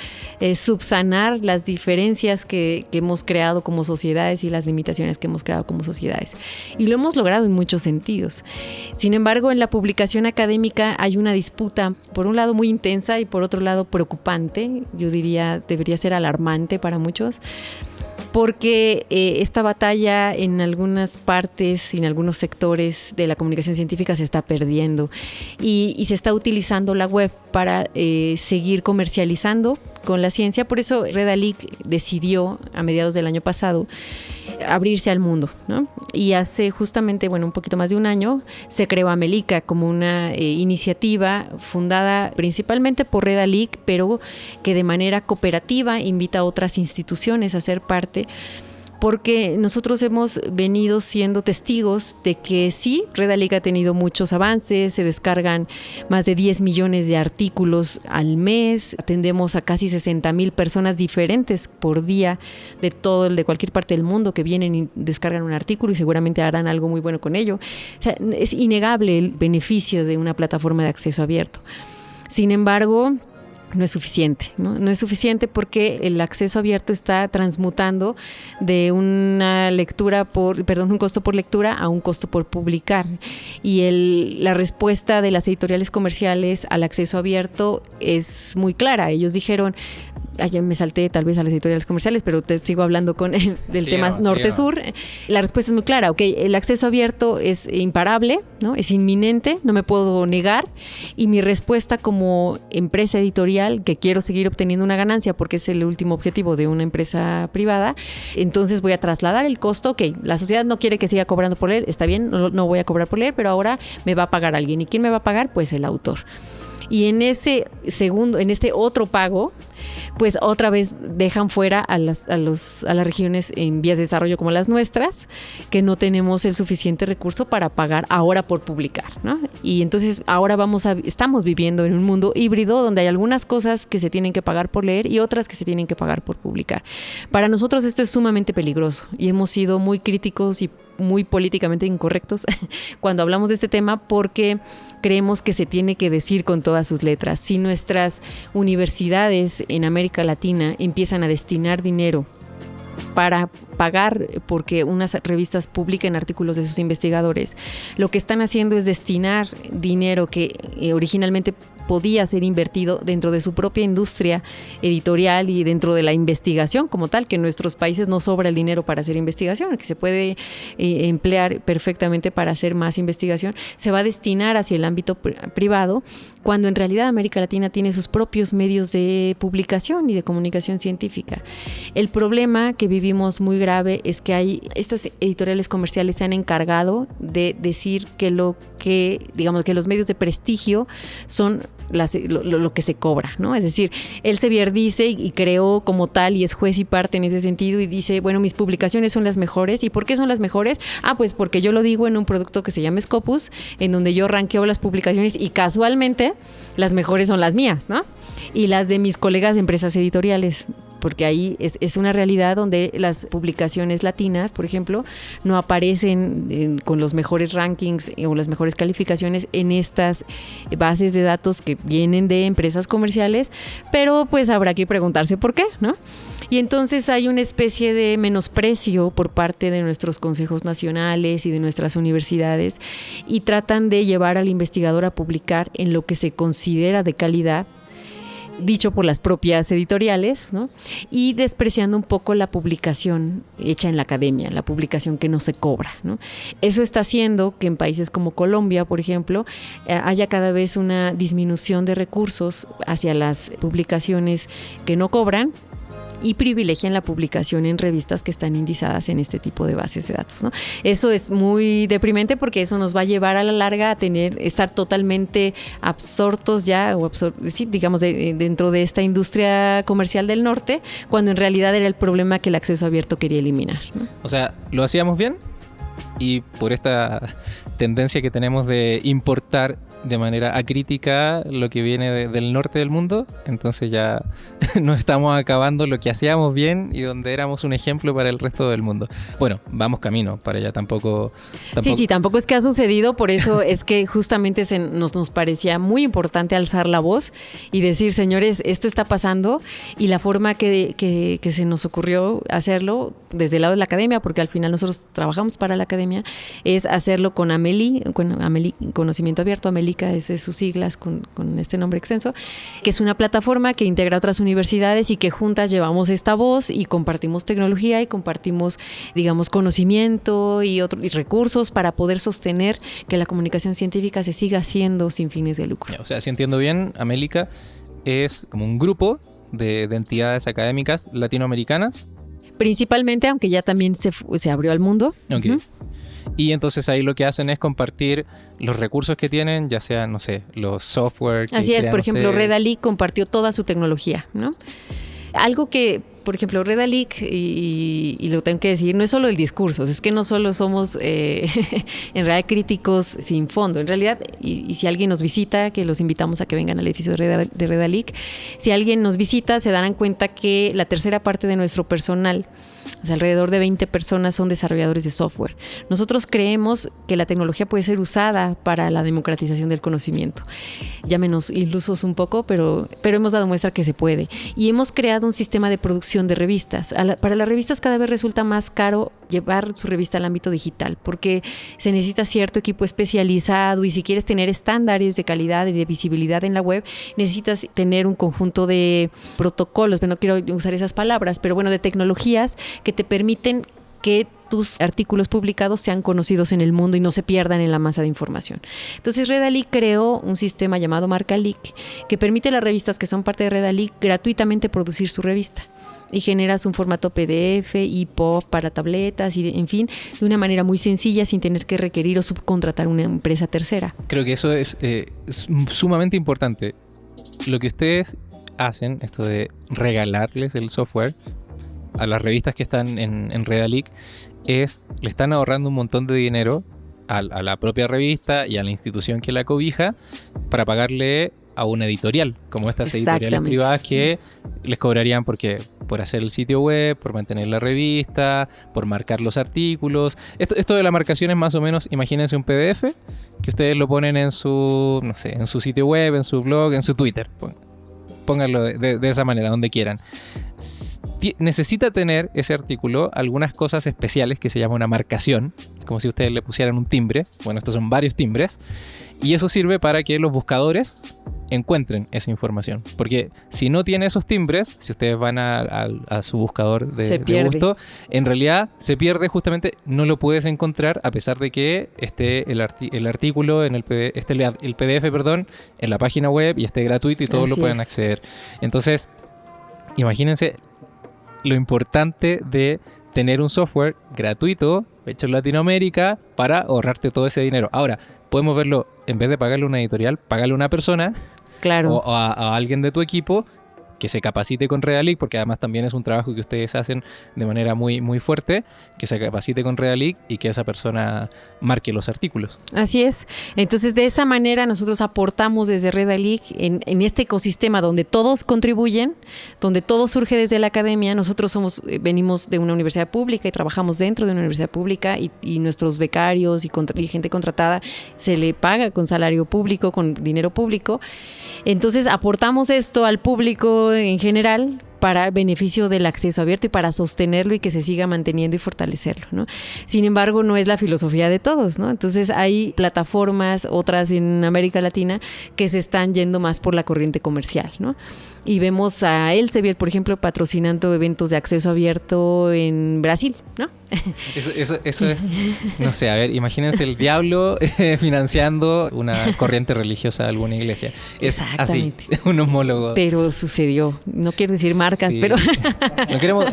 subsanar las diferencias que hemos creado como sociedades y las limitaciones que hemos creado como sociedades. Y lo hemos logrado en muchos sentidos. Sin embargo, en la publicación académica hay una disputa, por un lado muy intensa y por otro lado preocupante, yo diría debería ser alarmante para muchos, porque esta batalla en algunas partes y en algunos sectores de la comunicación científica se está perdiendo y se está utilizando la web para seguir comercializando con la ciencia. Por eso Redalyc decidió a mediados del año pasado abrirse al mundo, ¿no? Y hace justamente, un poquito más de un año, se creó Amelica como una iniciativa fundada principalmente por Redalyc, pero que de manera cooperativa invita a otras instituciones a ser parte, porque nosotros hemos venido siendo testigos de que sí, Redalyc ha tenido muchos avances, se descargan más de 10 millones de artículos al mes, atendemos a casi 60,000 personas diferentes por día de cualquier parte del mundo que vienen y descargan un artículo y seguramente harán algo muy bueno con ello. O sea, es innegable el beneficio de una plataforma de acceso abierto. Sin embargo, no es suficiente, ¿no? No es suficiente porque el acceso abierto está transmutando de una un costo por lectura a un costo por publicar. Y la respuesta de las editoriales comerciales al acceso abierto es muy clara. Ellos dijeron, ya me salté tal vez a las editoriales comerciales, pero te sigo hablando del tema norte-sur. La respuesta es muy clara. El acceso abierto es imparable, ¿no? Es inminente, no me puedo negar. Y mi respuesta como empresa editorial, que quiero seguir obteniendo una ganancia porque es el último objetivo de una empresa privada, entonces voy a trasladar el costo. La sociedad no quiere que siga cobrando por leer, está bien, no voy a cobrar por leer, pero ahora me va a pagar alguien. ¿Y quién me va a pagar? Pues el autor. Y en este otro pago, pues otra vez dejan fuera a las regiones en vías de desarrollo como las nuestras, que no tenemos el suficiente recurso para pagar ahora por publicar, ¿no? Y entonces ahora estamos viviendo en un mundo híbrido donde hay algunas cosas que se tienen que pagar por leer y otras que se tienen que pagar por publicar. Para nosotros esto es sumamente peligroso y hemos sido muy críticos y muy políticamente incorrectos cuando hablamos de este tema, porque creemos que se tiene que decir con todas sus letras. Si nuestras universidades en América Latina empiezan a destinar dinero para pagar porque unas revistas publiquen artículos de sus investigadores, lo que están haciendo es destinar dinero que originalmente podía ser invertido dentro de su propia industria editorial y dentro de la investigación como tal, que en nuestros países no sobra el dinero para hacer investigación, que se puede emplear perfectamente para hacer más investigación, se va a destinar hacia el ámbito privado, cuando en realidad América Latina tiene sus propios medios de publicación y de comunicación científica. El problema que vivimos muy grave es que estas editoriales comerciales se han encargado de decir que que los medios de prestigio son lo que se cobra, ¿no? Es decir, Elsevier dice y creó como tal y es juez y parte en ese sentido y dice, mis publicaciones son las mejores. ¿Y por qué son las mejores? Pues porque yo lo digo en un producto que se llama Scopus, en donde yo ranqueo las publicaciones y casualmente las mejores son las mías, ¿no? Y las de mis colegas de empresas editoriales, porque ahí es una realidad donde las publicaciones latinas, por ejemplo, no aparecen con los mejores rankings o las mejores calificaciones en estas bases de datos que vienen de empresas comerciales, pero pues habrá que preguntarse por qué, ¿no? Y entonces hay una especie de menosprecio por parte de nuestros consejos nacionales y de nuestras universidades y tratan de llevar al investigador a publicar en lo que se considera de calidad, dicho por las propias editoriales, ¿no? Y despreciando un poco la publicación hecha en la academia, la publicación que no se cobra, ¿no? Eso está haciendo que en países como Colombia, por ejemplo, haya cada vez una disminución de recursos hacia las publicaciones que no cobran y privilegian la publicación en revistas que están indizadas en este tipo de bases de datos, ¿no? Eso es muy deprimente porque eso nos va a llevar a la larga a estar totalmente absortos ya, dentro de esta industria comercial del norte, cuando en realidad era el problema que el acceso abierto quería eliminar, ¿no? O sea, lo hacíamos bien y por esta tendencia que tenemos de importar de manera acrítica lo que viene del norte del mundo, entonces ya nos estamos acabando lo que hacíamos bien y donde éramos un ejemplo para el resto del mundo. Bueno, vamos camino para allá, tampoco... Sí, tampoco es que ha sucedido, por eso es que justamente nos parecía muy importante alzar la voz y decir, señores, esto está pasando, y la forma que se nos ocurrió hacerlo desde el lado de la academia, porque al final nosotros trabajamos para la academia, es hacerlo con Ameli, Conocimiento Abierto. Amelica es de sus siglas con este nombre extenso, que es una plataforma que integra otras universidades y que juntas llevamos esta voz y compartimos tecnología y compartimos, digamos, conocimiento y recursos para poder sostener que la comunicación científica se siga haciendo sin fines de lucro. O sea, si entiendo bien, Amelica es como un grupo de entidades académicas latinoamericanas. Principalmente, aunque ya también se abrió al mundo. Ok. Uh-huh. Y entonces ahí lo que hacen es compartir los recursos que tienen, ya sean, no sé, los software. Así es, por ejemplo, Redalic compartió toda su tecnología, ¿no? Algo que, por ejemplo, Redalic, y lo tengo que decir, no es solo el discurso, es que no solo somos en realidad críticos sin fondo. En realidad, y si alguien nos visita, que los invitamos a que vengan al edificio de Redalic, si alguien nos visita se darán cuenta que la tercera parte de nuestro personal, o sea, alrededor de 20 personas, son desarrolladores de software. Nosotros creemos que la tecnología puede ser usada para la democratización del conocimiento. Llámenos ilusos un poco, pero hemos dado muestra que se puede. Y hemos creado un sistema de producción de revistas. Para las revistas cada vez resulta más caro llevar su revista al ámbito digital, porque se necesita cierto equipo especializado, y si quieres tener estándares de calidad y de visibilidad en la web, necesitas tener un conjunto de protocolos, no quiero usar esas palabras, pero bueno, de tecnologías que te permiten que tus artículos publicados sean conocidos en el mundo y no se pierdan en la masa de información. Entonces, Redalic creó un sistema llamado MarcaLeak que permite a las revistas que son parte de Redalic gratuitamente producir su revista. Y generas un formato PDF, EPUB para tabletas y, en fin, de una manera muy sencilla, sin tener que requerir o subcontratar una empresa tercera. Creo que eso es sumamente importante. Lo que ustedes hacen, esto de regalarles el software a las revistas que están en Redalic, le están ahorrando un montón de dinero a la propia revista y a la institución que la cobija para pagarle a una editorial, como estas editoriales privadas que les cobrarían por hacer el sitio web, por mantener la revista, por marcar los artículos. Esto de la marcación es más o menos, imagínense un PDF que ustedes lo ponen en su, no sé, en su sitio web, en su blog, en su Twitter. Pónganlo de esa manera, donde quieran. Necesita tener ese artículo algunas cosas especiales que se llama una marcación, como si ustedes le pusieran un timbre. Bueno, estos son varios timbres, y eso sirve para que los buscadores encuentren esa información, porque si no tiene esos timbres, si ustedes van a su buscador de gusto, en realidad se pierde, justamente no lo puedes encontrar, a pesar de que esté el artículo en el PDF, en la página web y esté gratuito y todos lo pueden acceder. Entonces, imagínense lo importante de tener un software gratuito hecho en Latinoamérica para ahorrarte todo ese dinero. Ahora, podemos verlo, en vez de pagarle a una editorial, pagarle a una persona, claro, o a alguien de tu equipo que se capacite con Redalic, porque además también es un trabajo que ustedes hacen de manera muy, muy fuerte, que se capacite con Redalic y que esa persona marque los artículos. Así es. Entonces, de esa manera nosotros aportamos desde Redalic en este ecosistema donde todos contribuyen, donde todo surge desde la academia. Nosotros venimos de una universidad pública y trabajamos dentro de una universidad pública, y nuestros becarios y gente contratada se le paga con salario público, con dinero público. Entonces, aportamos esto al público en general para beneficio del acceso abierto y para sostenerlo y que se siga manteniendo y fortalecerlo, ¿no? Sin embargo, no es la filosofía de todos, ¿no? Entonces, hay plataformas, otras en América Latina, que se están yendo más por la corriente comercial, ¿no? Y vemos a Elsevier, por ejemplo, patrocinando eventos de acceso abierto en Brasil, ¿no? Eso es, no sé, a ver, imagínense el diablo financiando una corriente religiosa de alguna iglesia. Es así, un homólogo. Pero sucedió, no quiero decir marcas, sí. Pero...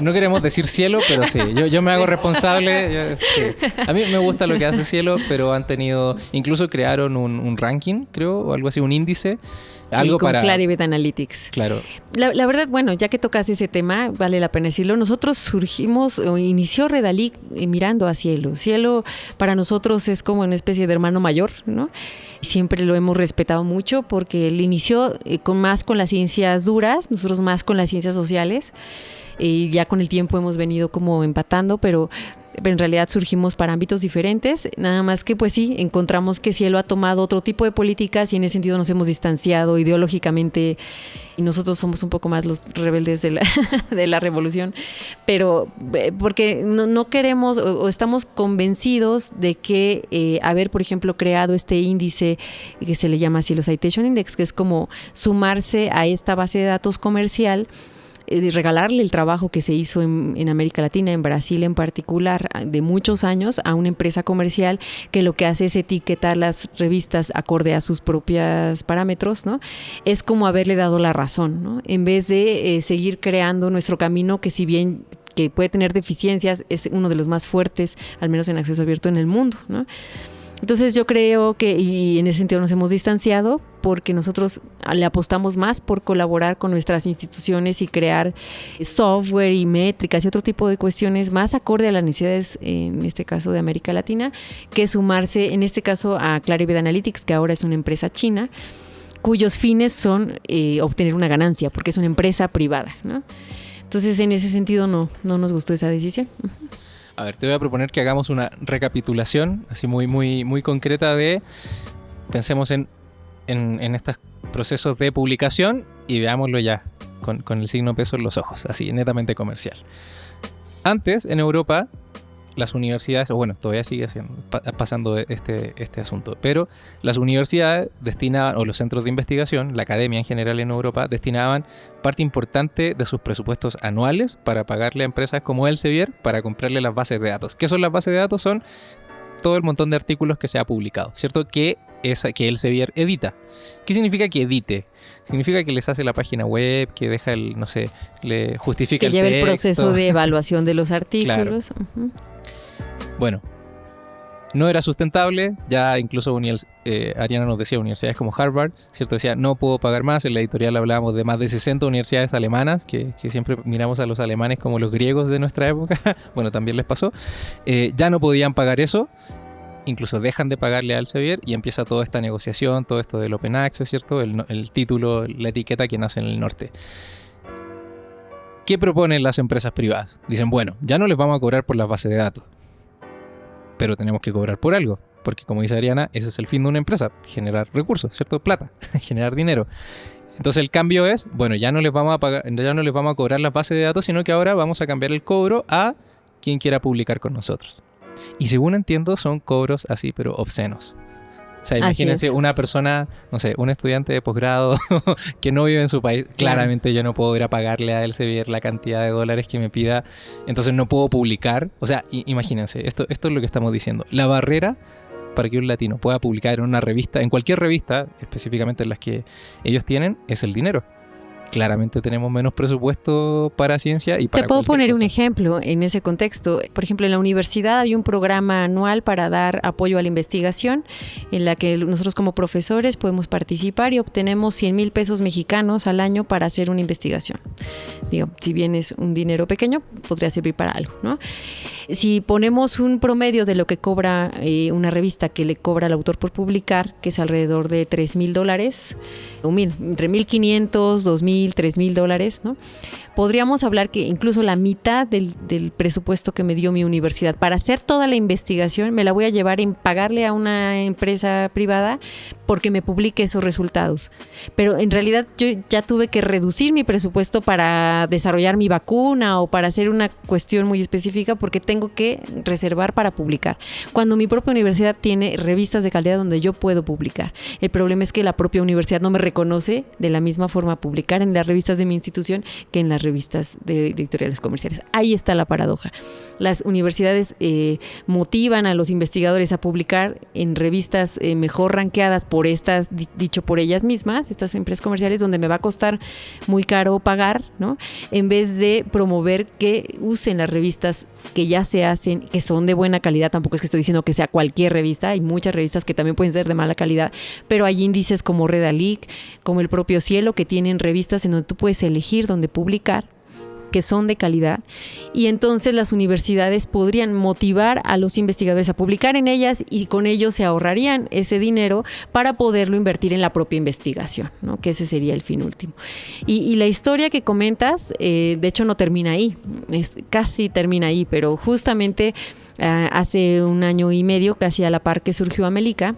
No queremos decir Cielo, pero sí, yo me hago responsable. Sí. A mí me gusta lo que hace Cielo, pero incluso crearon un ranking, creo, o algo así, un índice, algo con para... Clarivate Analytics. Claro. La verdad, bueno, ya que tocas ese tema, vale la pena decirlo. Nosotros inició Redalic mirando a Cielo. Cielo para nosotros es como una especie de hermano mayor, ¿no? Siempre lo hemos respetado mucho porque él inició con las ciencias duras, nosotros más con las ciencias sociales. Y ya con el tiempo hemos venido como empatando, pero en realidad surgimos para ámbitos diferentes, nada más que pues sí, encontramos que Cielo ha tomado otro tipo de políticas y en ese sentido nos hemos distanciado ideológicamente y nosotros somos un poco más los rebeldes de la revolución, pero porque no queremos o estamos convencidos de que haber, por ejemplo, creado este índice que se le llama Cielo Citation Index, que es como sumarse a esta base de datos comercial, regalarle el trabajo que se hizo en América Latina, en Brasil en particular, de muchos años, a una empresa comercial que lo que hace es etiquetar las revistas acorde a sus propios parámetros, ¿no? Es como haberle dado la razón, ¿no? En vez de seguir creando nuestro camino, que si bien que puede tener deficiencias, es uno de los más fuertes, al menos en acceso abierto en el mundo, ¿no? Entonces yo creo que, y en ese sentido nos hemos distanciado, porque nosotros le apostamos más por colaborar con nuestras instituciones y crear software y métricas y otro tipo de cuestiones más acorde a las necesidades, en este caso de América Latina, que sumarse, en este caso, a Clarivate Analytics, que ahora es una empresa china, cuyos fines son obtener una ganancia, porque es una empresa privada, ¿no? Entonces, en ese sentido, no nos gustó esa decisión. A ver, te voy a proponer que hagamos una recapitulación así muy concreta de... Pensemos en estos procesos de publicación y veámoslo ya con el signo peso en los ojos, así, netamente comercial. Antes, en Europa, las universidades, o bueno, todavía sigue pasando este asunto, pero las universidades destinaban, o los centros de investigación, la academia en general en Europa, destinaban parte importante de sus presupuestos anuales para pagarle a empresas como Elsevier para comprarle las bases de datos. ¿Qué son las bases de datos? Son todo el montón de artículos que se ha publicado, ¿cierto? Que Elsevier edita. ¿Qué significa que edite? Significa que les hace la página web, que deja le justifica el texto. Que lleve el proceso de evaluación de los artículos. Claro. Uh-huh. Bueno, no era sustentable, ya incluso Ariana nos decía, universidades como Harvard, ¿cierto? Decía, no puedo pagar más, en la editorial hablábamos de más de 60 universidades alemanas, que siempre miramos a los alemanes como los griegos de nuestra época, bueno, también les pasó, ya no podían pagar eso, incluso dejan de pagarle a Elsevier y empieza toda esta negociación, todo esto del Open Access, ¿cierto? El título, la etiqueta que nace en el norte. ¿Qué proponen las empresas privadas? Dicen, bueno, ya no les vamos a cobrar por las bases de datos, pero tenemos que cobrar por algo, porque como dice Ariana, ese es el fin de una empresa, generar recursos, ¿cierto? Plata, generar dinero. Entonces el cambio es, bueno, ya no les vamos a cobrar las bases de datos, sino que ahora vamos a cambiar el cobro a quien quiera publicar con nosotros. Y según entiendo, son cobros así, pero obscenos. O sea, imagínense una persona, no sé, un estudiante de posgrado que no vive en su país. Claramente yo no puedo ir a pagarle a Elsevier la cantidad de dólares que me pida. Entonces no puedo publicar. O sea, imagínense, esto es lo que estamos diciendo. La barrera para que un latino pueda publicar en una revista, en cualquier revista, específicamente en las que ellos tienen, es el dinero. Claramente tenemos menos presupuesto para ciencia y para... Te puedo poner un cosa. ejemplo en ese contexto. Por ejemplo, en la universidad hay un programa anual para dar apoyo a la investigación en la que nosotros como profesores podemos participar y obtenemos 100,000 pesos mexicanos al año para hacer una investigación. Digo, si bien es un dinero pequeño, podría servir para algo, ¿no? Si ponemos un promedio de lo que cobra una revista que le cobra al autor por publicar, que es alrededor de $3,000, o entre 1,500, 2,000, $3,000, ¿no? Podríamos hablar que incluso la mitad del presupuesto que me dio mi universidad para hacer toda la investigación me la voy a llevar en pagarle a una empresa privada porque me publique esos resultados. Pero en realidad yo ya tuve que reducir mi presupuesto para desarrollar mi vacuna o para hacer una cuestión muy específica porque tengo que reservar para publicar. Cuando mi propia universidad tiene revistas de calidad donde yo puedo publicar. El problema es que la propia universidad no me reconoce de la misma forma publicar en las revistas de mi institución que en las revistas revistas de editoriales comerciales. Ahí está la paradoja. Las universidades motivan a los investigadores a publicar en revistas mejor rankeadas por estas, dicho por ellas mismas, estas empresas comerciales, donde me va a costar muy caro pagar, ¿no? En vez de promover que usen las revistas que ya se hacen, que son de buena calidad. Tampoco es que estoy diciendo que sea cualquier revista, hay muchas revistas que también pueden ser de mala calidad, pero hay índices como Redalic, como el propio Cielo, que tienen revistas en donde tú puedes elegir dónde publicar, que son de calidad, y entonces las universidades podrían motivar a los investigadores a publicar en ellas y con ello se ahorrarían ese dinero para poderlo invertir en la propia investigación, ¿no? Que ese sería el fin último. Y la historia que comentas, de hecho no termina ahí, casi termina ahí, pero justamente hace 1 año y medio, casi a la par que surgió Amelica,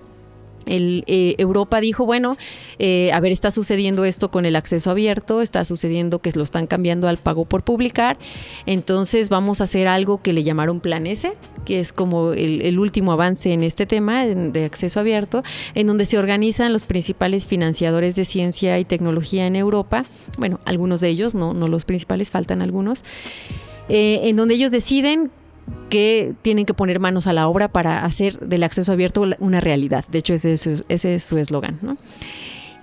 Europa dijo, bueno, a ver, está sucediendo esto con el acceso abierto, está sucediendo que lo están cambiando al pago por publicar, entonces vamos a hacer algo que le llamaron Plan S, que es como el último avance en este tema de acceso abierto, en donde se organizan los principales financiadores de ciencia y tecnología en Europa, bueno, algunos de ellos, no los principales, faltan algunos, en donde ellos deciden que tienen que poner manos a la obra para hacer del acceso abierto una realidad. De hecho, ese es su eslogan, ¿no?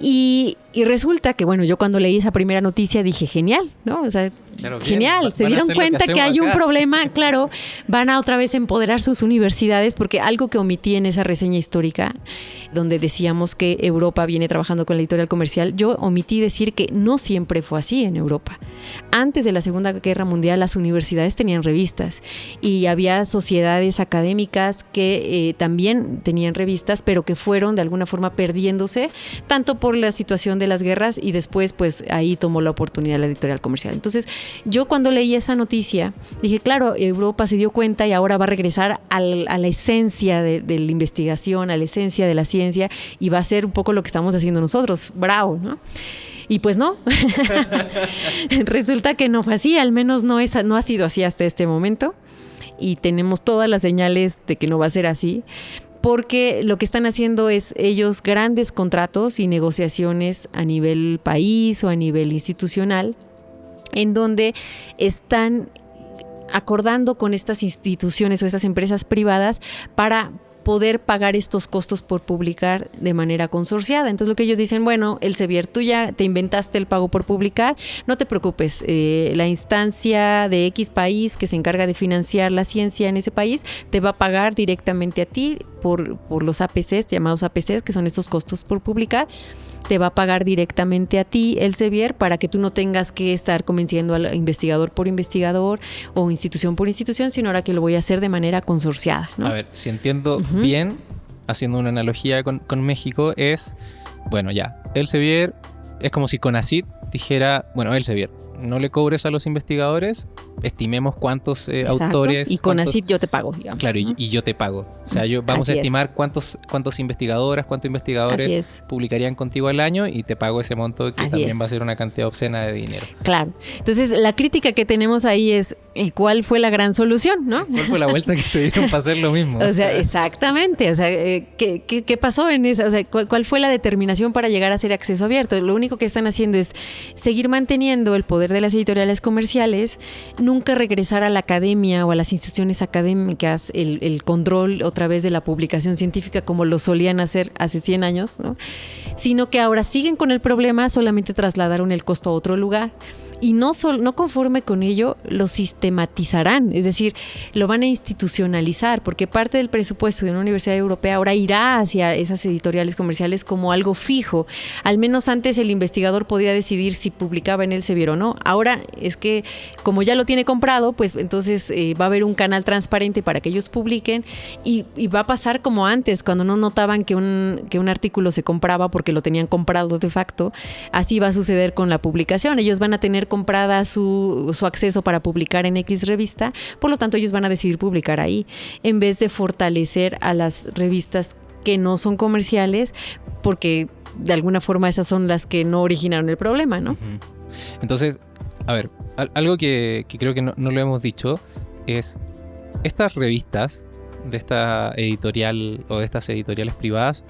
Y resulta que, bueno, yo cuando leí esa primera noticia dije, genial, ¿no? O sea, claro, genial, se dieron cuenta que hay un problema, claro, van a otra vez empoderar sus universidades, porque algo que omití en esa reseña histórica, donde decíamos que Europa viene trabajando con la editorial comercial, yo omití decir que no siempre fue así en Europa. Antes de la Segunda Guerra Mundial, las universidades tenían revistas y había sociedades académicas que también tenían revistas, pero que fueron de alguna forma perdiéndose, tanto por la situación de las guerras y después pues ahí tomó la oportunidad la editorial comercial. Entonces yo cuando leí esa noticia dije, claro, Europa se dio cuenta y ahora va a regresar a la esencia de la investigación, a la esencia de la ciencia y va a ser un poco lo que estamos haciendo nosotros, bravo, ¿no? Y pues no, resulta que no fue así, al menos no ha sido así hasta este momento y tenemos todas las señales de que no va a ser así. Porque lo que están haciendo es ellos grandes contratos y negociaciones a nivel país o a nivel institucional, en donde están acordando con estas instituciones o estas empresas privadas para poder pagar estos costos por publicar de manera consorciada. Entonces lo que ellos dicen, bueno, Elsevier, tú ya te inventaste el pago por publicar, no te preocupes, la instancia de X país que se encarga de financiar la ciencia en ese país te va a pagar directamente a ti por los APCs, llamados APCs, que son estos costos por publicar, te va a pagar directamente a ti Elsevier para que tú no tengas que estar convenciendo al investigador por investigador o institución por institución, sino ahora que lo voy a hacer de manera consorciada, ¿no? A ver, si entiendo bien, haciendo una analogía con México, es, bueno, ya, Elsevier es como si CONACYT dijera, bueno, Elsevier, no le cobres a los investigadores, estimemos cuántos autores... Y CONACYT yo te pago, digamos. Claro, ¿no? y yo te pago. O sea, vamos a estimar cuántos investigadores publicarían contigo al año y te pago ese monto que también va a ser una cantidad obscena de dinero. Claro. Entonces, la crítica que tenemos ahí es, ¿y cuál fue la gran solución, no? ¿Cuál fue la vuelta que se dieron para hacer lo mismo? O sea, exactamente. O sea, ¿qué pasó en esa? O sea, ¿cuál fue la determinación para llegar a hacer acceso abierto? Lo único que están haciendo es seguir manteniendo el poder de las editoriales comerciales, nunca regresar a la academia o a las instituciones académicas el control otra vez de la publicación científica como lo solían hacer hace 100 años, ¿no? Sino que ahora siguen con el problema, solamente trasladaron el costo a otro lugar. Y no conforme con ello, lo sistematizarán, es decir, lo van a institucionalizar, porque parte del presupuesto de una universidad europea ahora irá hacia esas editoriales comerciales como algo fijo. Al menos antes el investigador podía decidir si publicaba en Elsevier o no. Ahora es que como ya lo tiene comprado, pues entonces va a haber un canal transparente para que ellos publiquen y va a pasar como antes, cuando no notaban que un artículo se compraba porque lo tenían comprado de facto. Así va a suceder con la publicación. Ellos van a tener comprada su acceso para publicar en X revista, por lo tanto ellos van a decidir publicar ahí, en vez de fortalecer a las revistas que no son comerciales, porque de alguna forma esas son las que no originaron el problema, ¿no? Entonces, a ver, algo que creo que no lo hemos dicho es, estas revistas de esta editorial o de estas editoriales privadas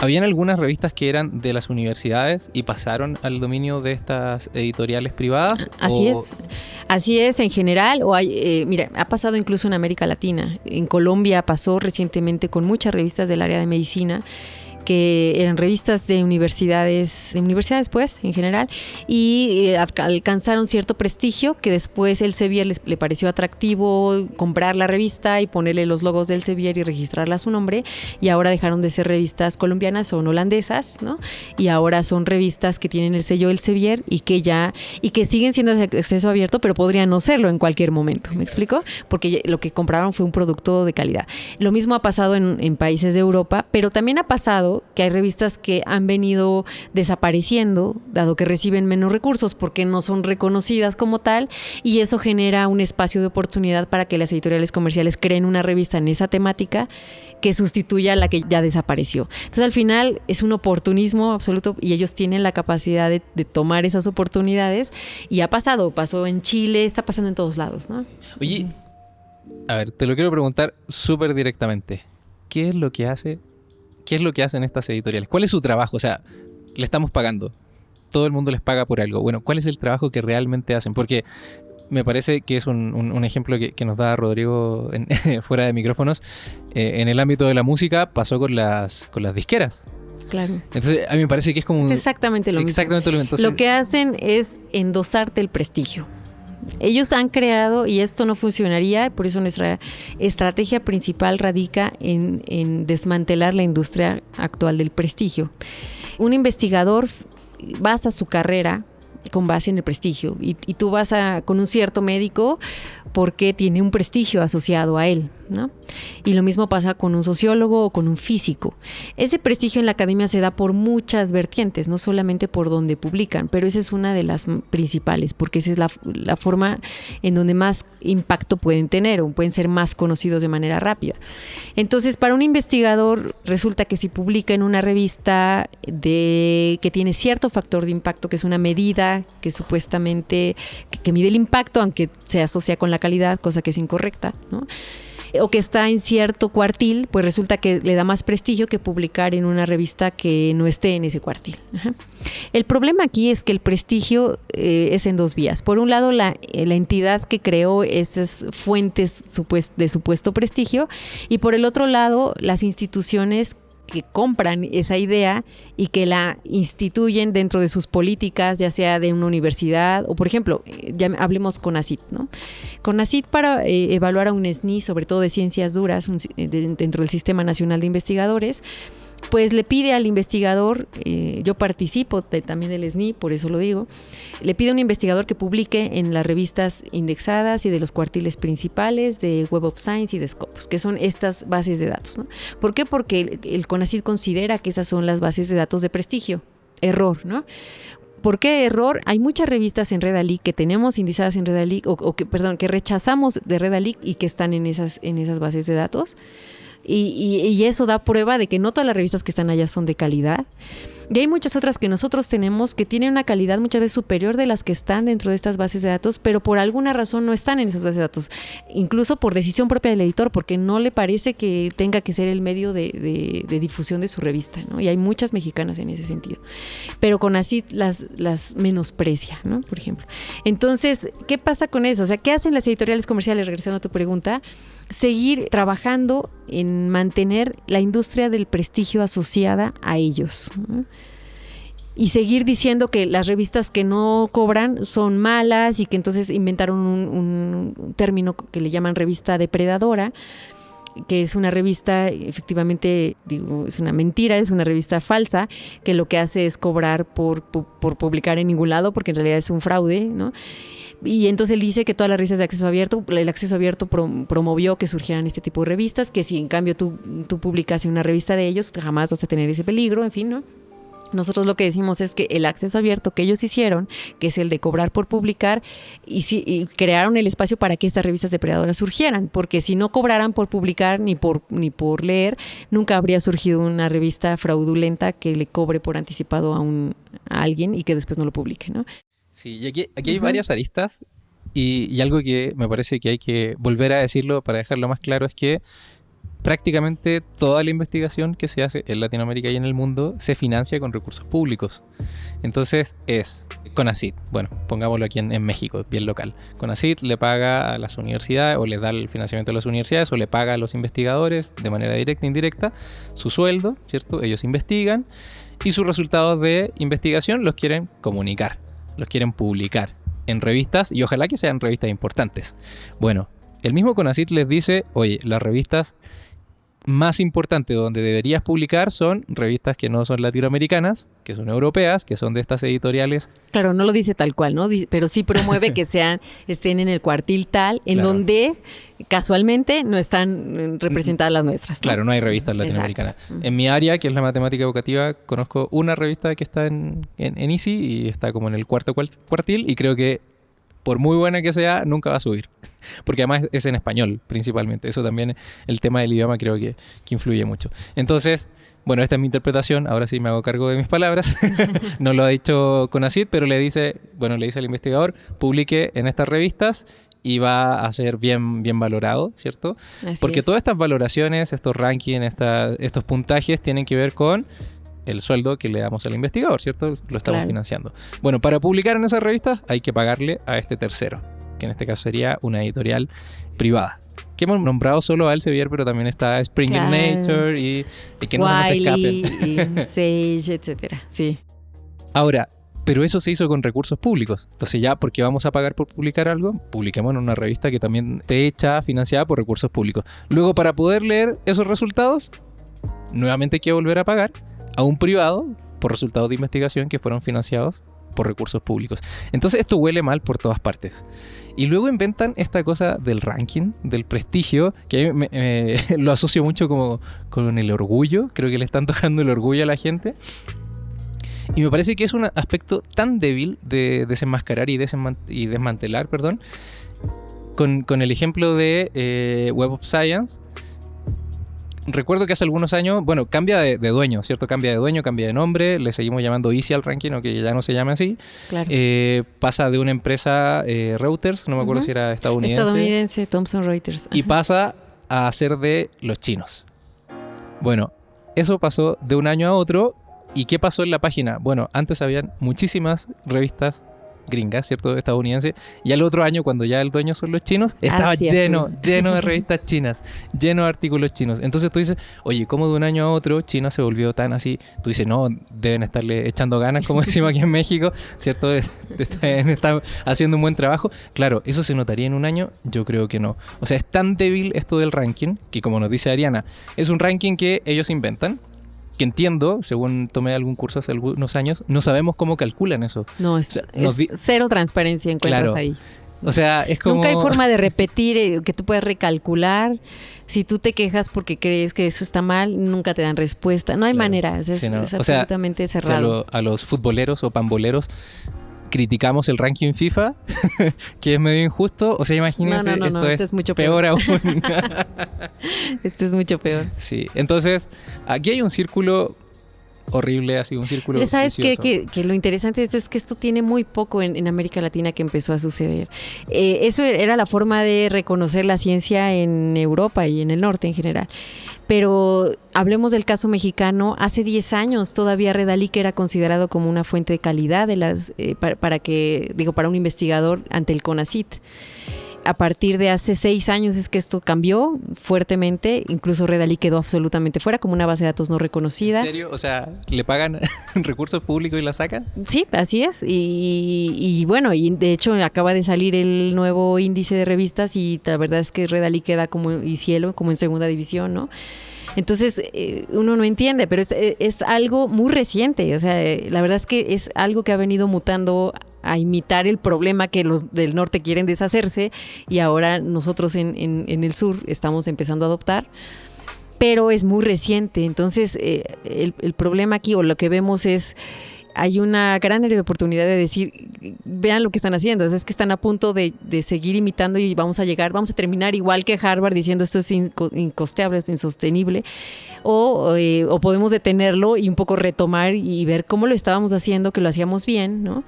Habían algunas revistas que eran de las universidades y pasaron al dominio de estas editoriales privadas. Así es en general. Mira, ha pasado incluso en América Latina. En Colombia pasó recientemente con muchas revistas del área de medicina, que eran revistas de universidades pues, en general, y alcanzaron cierto prestigio que después el Elsevier le pareció atractivo comprar la revista y ponerle los logos del Elsevier y registrarla a su nombre, y ahora dejaron de ser revistas colombianas, son holandesas, ¿no? Y ahora son revistas que tienen el sello Elsevier y que siguen siendo de acceso abierto, pero podrían no serlo en cualquier momento, ¿me explico? Porque lo que compraron fue un producto de calidad. Lo mismo ha pasado en países de Europa, pero también ha pasado que hay revistas que han venido desapareciendo, dado que reciben menos recursos porque no son reconocidas como tal, y eso genera un espacio de oportunidad para que las editoriales comerciales creen una revista en esa temática que sustituya a la que ya desapareció. Entonces, al final, es un oportunismo absoluto y ellos tienen la capacidad de tomar esas oportunidades, y pasó en Chile, está pasando en todos lados, ¿no? Oye, a ver, te lo quiero preguntar súper directamente. ¿Qué es lo que hacen estas editoriales? ¿Cuál es su trabajo? O sea, le estamos pagando. Todo el mundo les paga por algo. Bueno, ¿cuál es el trabajo que realmente hacen? Porque me parece que es un ejemplo que nos da Rodrigo fuera de micrófonos. En el ámbito de la música pasó con las disqueras. Claro. Entonces, a mí me parece que es como... Es exactamente lo mismo. Entonces, lo que hacen es endosarte el prestigio. Ellos han creado, y esto no funcionaría, por eso nuestra estrategia principal radica en desmantelar la industria actual del prestigio. Un investigador basa su carrera con base en el prestigio, y tú vas con un cierto médico porque tiene un prestigio asociado a él, ¿no? Y lo mismo pasa con un sociólogo o con un físico. Ese prestigio en la academia se da por muchas vertientes, no solamente por donde publican, pero esa es una de las principales, porque esa es la forma en donde más impacto pueden tener o pueden ser más conocidos de manera rápida. Entonces, para un investigador resulta que si publica en una revista que tiene cierto factor de impacto, que es una medida que supuestamente que mide el impacto, aunque se asocia con la calidad, cosa que es incorrecta, ¿no? O que está en cierto cuartil, pues resulta que le da más prestigio que publicar en una revista que no esté en ese cuartil. Ajá. El problema aquí es que el prestigio es en dos vías. Por un lado, la entidad que creó esas fuentes de supuesto prestigio, y por el otro lado, las instituciones que compran esa idea y que la instituyen dentro de sus políticas, ya sea de una universidad o, por ejemplo, ya hablemos con CONACYT, ¿no? CONACYT, para evaluar a un SNI, sobre todo de ciencias duras, dentro del Sistema Nacional de Investigadores, pues le pide al investigador, yo participo también del SNI, por eso lo digo, le pide a un investigador que publique en las revistas indexadas y de los cuartiles principales de Web of Science y de Scopus, que son estas bases de datos, ¿no? ¿Por qué? Porque el CONACYT considera que esas son las bases de datos de prestigio. Error, ¿no? ¿Por qué error? Hay muchas revistas en Redalyc que tenemos indizadas en Redalyc, que rechazamos de Redalyc y que están en esas bases de datos. Y eso da prueba de que no todas las revistas que están allá son de calidad. Y hay muchas otras que nosotros tenemos que tienen una calidad muchas veces superior de las que están dentro de estas bases de datos, pero por alguna razón no están en esas bases de datos, incluso por decisión propia del editor, porque no le parece que tenga que ser el medio de difusión de su revista, ¿no? Y hay muchas mexicanas en ese sentido, pero CONACYT las menosprecia, ¿no? Por ejemplo. Entonces, ¿qué pasa con eso? O sea, ¿qué hacen las editoriales comerciales? Regresando a tu pregunta, seguir trabajando en mantener la industria del prestigio asociada a ellos, ¿no? Y seguir diciendo que las revistas que no cobran son malas y que entonces inventaron un término que le llaman revista depredadora, que es una revista, efectivamente, digo, es una mentira, es una revista falsa, que lo que hace es cobrar por publicar en ningún lado, porque en realidad es un fraude, ¿no? Y entonces él dice que todas las revistas de acceso abierto, el acceso abierto promovió que surgieran este tipo de revistas, que si en cambio tú publicas en una revista de ellos, jamás vas a tener ese peligro, en fin, ¿no? Nosotros lo que decimos es que el acceso abierto que ellos hicieron, que es el de cobrar por publicar, y crearon el espacio para que estas revistas depredadoras surgieran, porque si no cobraran por publicar ni por leer, nunca habría surgido una revista fraudulenta que le cobre por anticipado a alguien y que después no lo publique, ¿no? Sí, y aquí hay varias aristas y algo que me parece que hay que volver a decirlo para dejarlo más claro es que prácticamente toda la investigación que se hace en Latinoamérica y en el mundo se financia con recursos públicos. Entonces es CONACYT, bueno, pongámoslo aquí en México, bien local. CONACYT le paga a las universidades, o le da el financiamiento a las universidades, o le paga a los investigadores de manera directa e indirecta su sueldo, ¿cierto? Ellos investigan y sus resultados de investigación los quieren comunicar, los quieren publicar en revistas, y ojalá que sean revistas importantes. Bueno, el mismo CONACYT les dice, oye, las revistas más importantes donde deberías publicar son revistas que no son latinoamericanas, que son europeas, que son de estas editoriales. Claro, no lo dice tal cual, ¿no? Pero sí promueve que estén en el cuartil tal, en Claro. donde casualmente no están representadas las nuestras, ¿no? Claro, no hay revistas latinoamericanas. Exacto. En mi área, que es la matemática educativa, conozco una revista que está en ISI y está como en el cuarto cuartil, y creo que por muy buena que sea, nunca va a subir. Porque además es en español, principalmente. Eso también, el tema del idioma, creo que influye mucho. Entonces, bueno, esta es mi interpretación. Ahora sí me hago cargo de mis palabras. No lo ha dicho CONACYT, pero le dice al investigador, publique en estas revistas y va a ser bien valorado, ¿cierto? Así Porque es. todas estas valoraciones, estos rankings, estos puntajes tienen que ver con el sueldo que le damos al investigador, ¿cierto? Lo estamos Claro. financiando. Bueno, para publicar en esas revistas hay que pagarle a este tercero, que en este caso sería una editorial privada. Que hemos nombrado solo a Elsevier, pero también está Springer Claro. Nature y que no se nos Wiley, escapen. y Sage, etcétera. Sí. Ahora, pero eso se hizo con recursos públicos. Entonces ya, porque vamos a pagar por publicar algo, publiquemos en una revista que también esté hecha, financiada por recursos públicos. Luego, para poder leer esos resultados, nuevamente hay que volver a pagar a un privado por resultados de investigación que fueron financiados por recursos públicos. Entonces esto huele mal por todas partes. Y luego inventan esta cosa del ranking, del prestigio, que a mí lo asocio mucho como con el orgullo. Creo que le están tocando el orgullo a la gente. Y me parece que es un aspecto tan débil de desenmascarar y desmantelar, con el ejemplo de Web of Science. Recuerdo que hace algunos años, bueno, cambia de dueño, ¿cierto? Cambia de dueño, cambia de nombre, le seguimos llamando Easy al ranking, aunque ya no se llame así. Claro. Pasa de una empresa, Reuters, no me acuerdo Ujú. si era estadounidense, Estadounidense, Thomson Reuters. y Ajá. pasa a ser de los chinos. Bueno, eso pasó de un año a otro. ¿Y qué pasó en la página? Bueno, antes habían muchísimas revistas gringas, ¿cierto? Estadounidenses. Y al otro año, cuando ya el dueño son los chinos, estaba Así es. lleno de revistas chinas, lleno de artículos chinos. Entonces tú dices, oye, ¿cómo de un año a otro China se volvió tan así? Tú dices, no, deben estarle echando ganas, como decimos aquí en México, ¿cierto? Están haciendo un buen trabajo. Claro, ¿eso se notaría en un año? Yo creo que no. O sea, es tan débil esto del ranking, que como nos dice Ariana, es un ranking que ellos inventan, que entiendo, según tomé algún curso hace algunos años, no sabemos cómo calculan eso. No, O sea, nos cero transparencia encuentras Claro. ahí. O sea, es como... Nunca hay forma de repetir, que tú puedas recalcular. Si tú te quejas porque crees que eso está mal, nunca te dan respuesta. No hay Claro. manera, es Sí, no. es O sea, absolutamente Si cerrado. a los futboleros o pamboleros criticamos el ranking FIFA, que es medio injusto, o sea, imagínense, No, esto esto es es mucho peor aún. Esto es mucho peor. Sí, entonces, aquí hay un círculo horrible, así un círculo Pero sabes vicioso. que lo interesante de esto es que esto tiene muy poco en América Latina que empezó a suceder. Eso era la forma de reconocer la ciencia en Europa y en el norte en general. Pero hablemos del caso mexicano. Hace 10 años todavía Redalic era considerado como una fuente de calidad para un investigador ante el CONACYT. A partir de hace 6 años es que esto cambió fuertemente. Incluso Redalic quedó absolutamente fuera como una base de datos no reconocida. ¿En serio? O sea, ¿le pagan recursos públicos y la sacan? Sí, así es. Y bueno, y de hecho acaba de salir el nuevo índice de revistas y la verdad es que Redalic queda como en segunda división, ¿no? Entonces, uno no entiende, pero es algo muy reciente. O sea, la verdad es que es algo que ha venido mutando a imitar el problema que los del norte quieren deshacerse y ahora nosotros en el sur estamos empezando a adoptar. Pero es muy reciente. Entonces, el problema aquí o lo que vemos es... Hay una gran área de oportunidad de decir, vean lo que están haciendo, es que están a punto de seguir imitando y vamos a terminar igual que Harvard diciendo esto es incosteable, es insostenible, o podemos detenerlo y un poco retomar y ver cómo lo estábamos haciendo, que lo hacíamos bien, ¿no?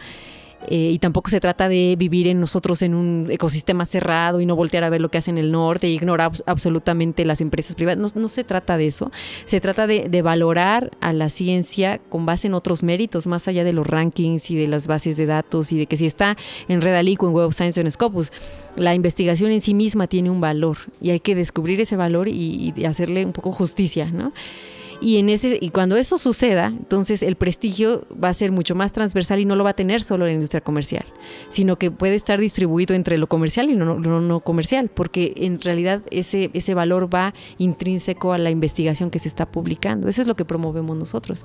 y tampoco se trata de vivir en nosotros en un ecosistema cerrado y no voltear a ver lo que hace en el norte y ignorar absolutamente las empresas privadas. No se trata de eso. Se trata de valorar a la ciencia con base en otros méritos, más allá de los rankings y de las bases de datos y de que si está en Redalyc o en Web of Science o en Scopus. La investigación en sí misma tiene un valor y hay que descubrir ese valor y hacerle un poco justicia, ¿no? Y cuando eso suceda, entonces el prestigio va a ser mucho más transversal y no lo va a tener solo la industria comercial, sino que puede estar distribuido entre lo comercial y no comercial, porque en realidad ese valor va intrínseco a la investigación que se está publicando. Eso es lo que promovemos nosotros.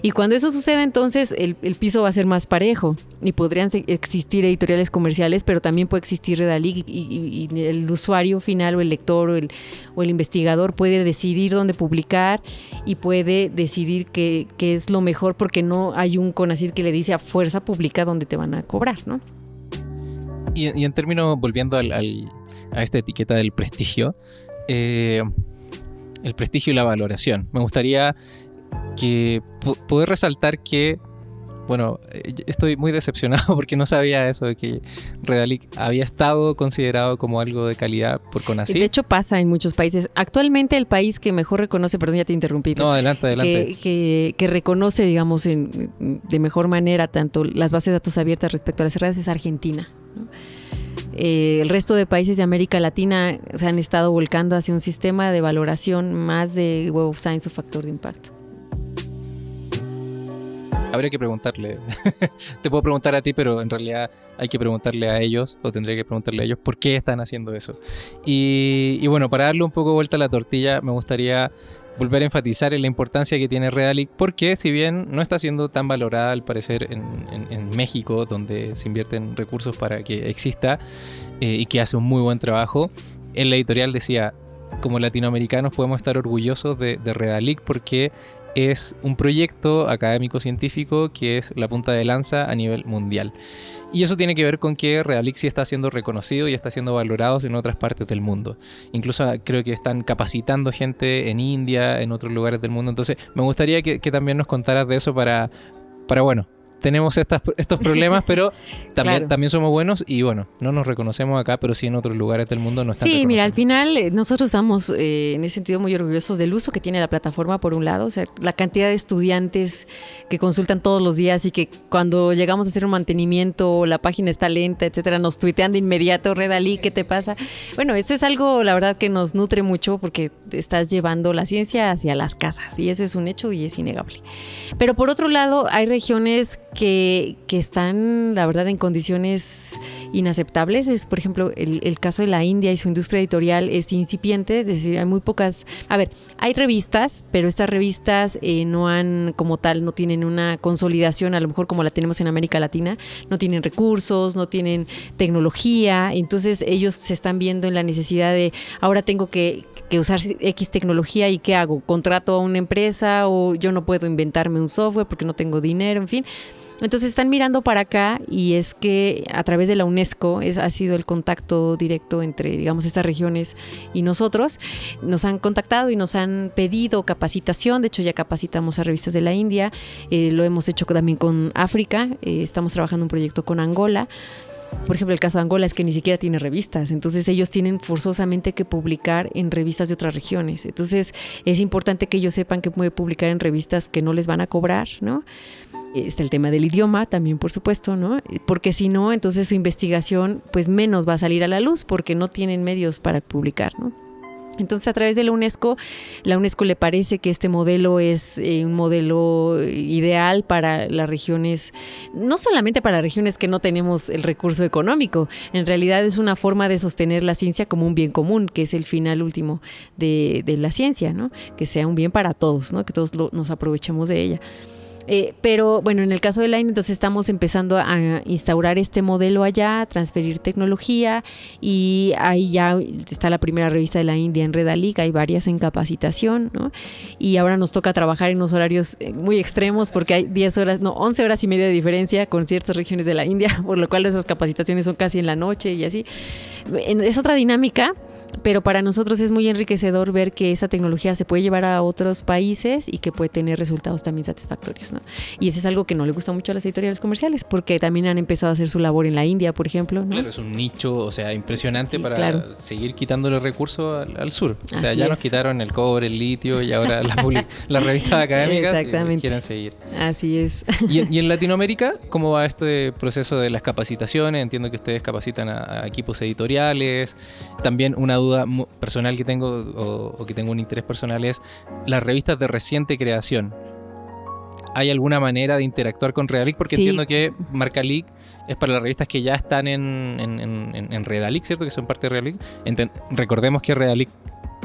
Y cuando eso suceda, entonces el piso va a ser más parejo y podrían existir editoriales comerciales, pero también puede existir Redalyc y el usuario final o el lector o el investigador puede decidir dónde publicar y puede decidir qué es lo mejor, porque no hay un CONACYT que le dice a fuerza pública dónde te van a cobrar, ¿no? Y en términos, volviendo a esta etiqueta del prestigio, el prestigio y la valoración, me gustaría poder resaltar que, bueno, estoy muy decepcionado porque no sabía eso de que Redalyc había estado considerado como algo de calidad por CONACYT. De hecho pasa en muchos países. Actualmente el país que mejor reconoce, perdón, ya te interrumpí. No, adelante. Que reconoce, digamos, de mejor manera tanto las bases de datos abiertas respecto a las cerradas es Argentina, ¿no? El resto de países de América Latina se han estado volcando hacia un sistema de valoración más de Web of Science o factor de impacto. Habría que preguntarle. Te puedo preguntar a ti, pero en realidad hay que preguntarle a ellos, o tendría que preguntarle a ellos por qué están haciendo eso. Y bueno, para darle un poco vuelta a la tortilla, me gustaría volver a enfatizar en la importancia que tiene Redalyc, porque si bien no está siendo tan valorada al parecer en México, donde se invierten recursos para que exista y que hace un muy buen trabajo, en la editorial decía, como latinoamericanos podemos estar orgullosos de Redalyc porque es un proyecto académico-científico que es la punta de lanza a nivel mundial. Y eso tiene que ver con que Redalyc sí está siendo reconocido y está siendo valorado en otras partes del mundo. Incluso creo que están capacitando gente en India, en otros lugares del mundo. Entonces me gustaría que también nos contaras de eso para bueno, tenemos estos problemas, pero también somos buenos y bueno, no nos reconocemos acá, pero sí en otros lugares del mundo no están reconociendo. Mira, al final nosotros estamos en ese sentido muy orgullosos del uso que tiene la plataforma por un lado, o sea, la cantidad de estudiantes que consultan todos los días y que cuando llegamos a hacer un mantenimiento, la página está lenta, etcétera, nos tuitean de inmediato, Redalyc, ¿qué te pasa? Bueno, eso es algo, la verdad, que nos nutre mucho porque estás llevando la ciencia hacia las casas y eso es un hecho y es innegable. Pero por otro lado, hay regiones que están, la verdad, en condiciones inaceptables. Es, por ejemplo, el caso de la India y su industria editorial es incipiente, es decir, hay muy pocas. A ver, hay revistas, pero estas revistas no tienen una consolidación, a lo mejor como la tenemos en América Latina, no tienen recursos, no tienen tecnología, entonces ellos se están viendo en la necesidad de, ahora tengo que usar X tecnología y ¿qué hago? ¿Contrato a una empresa o yo no puedo inventarme un software porque no tengo dinero? En fin. Entonces están mirando para acá y es que a través de la UNESCO ha sido el contacto directo entre, digamos, estas regiones y nosotros. Nos han contactado y nos han pedido capacitación. De hecho, ya capacitamos a revistas de la India. Lo hemos hecho también con África. Estamos trabajando un proyecto con Angola. Por ejemplo, el caso de Angola es que ni siquiera tiene revistas, entonces ellos tienen forzosamente que publicar en revistas de otras regiones. Entonces es importante que ellos sepan que pueden publicar en revistas que no les van a cobrar, ¿no? Está el tema del idioma también, por supuesto, ¿no? Porque si no, entonces su investigación pues menos va a salir a la luz porque no tienen medios para publicar, ¿no? Entonces, a través de la UNESCO le parece que este modelo es un modelo ideal para las regiones, no solamente para regiones que no tenemos el recurso económico, en realidad es una forma de sostener la ciencia como un bien común, que es el final último de la ciencia, ¿no? Que sea un bien para todos, ¿no? Que todos nos aprovechemos de ella. Pero bueno, en el caso de la India, entonces estamos empezando a instaurar este modelo allá, a transferir tecnología y ahí ya está la primera revista de la India en Redalyc, hay varias en capacitación, ¿no? Y ahora nos toca trabajar en unos horarios muy extremos porque hay 11 horas y media de diferencia con ciertas regiones de la India, por lo cual esas capacitaciones son casi en la noche y así. Es otra dinámica. pero para nosotros es muy enriquecedor ver que esa tecnología se puede llevar a otros países y que puede tener resultados también satisfactorios, ¿no? Y eso es algo que no le gusta mucho a las editoriales comerciales, porque también han empezado a hacer su labor en la India, por ejemplo, ¿no? Claro, es un nicho, o sea, impresionante Sí, para claro. seguir quitándole recursos al sur. O sea, Así ya es. nos quitaron el cobre, el litio y ahora las revistas académicas Exactamente. quieren seguir. Así es. Y en Latinoamérica, ¿cómo va este proceso de las capacitaciones? Entiendo que ustedes capacitan a equipos editoriales. También una duda personal que tengo o que tengo un interés personal es las revistas de reciente creación. ¿Hay alguna manera de interactuar con Redalic? Porque Sí. entiendo que Marcalic es para las revistas que ya están en Redalic, ¿cierto? Que son parte de Redalic. Recordemos que Redalic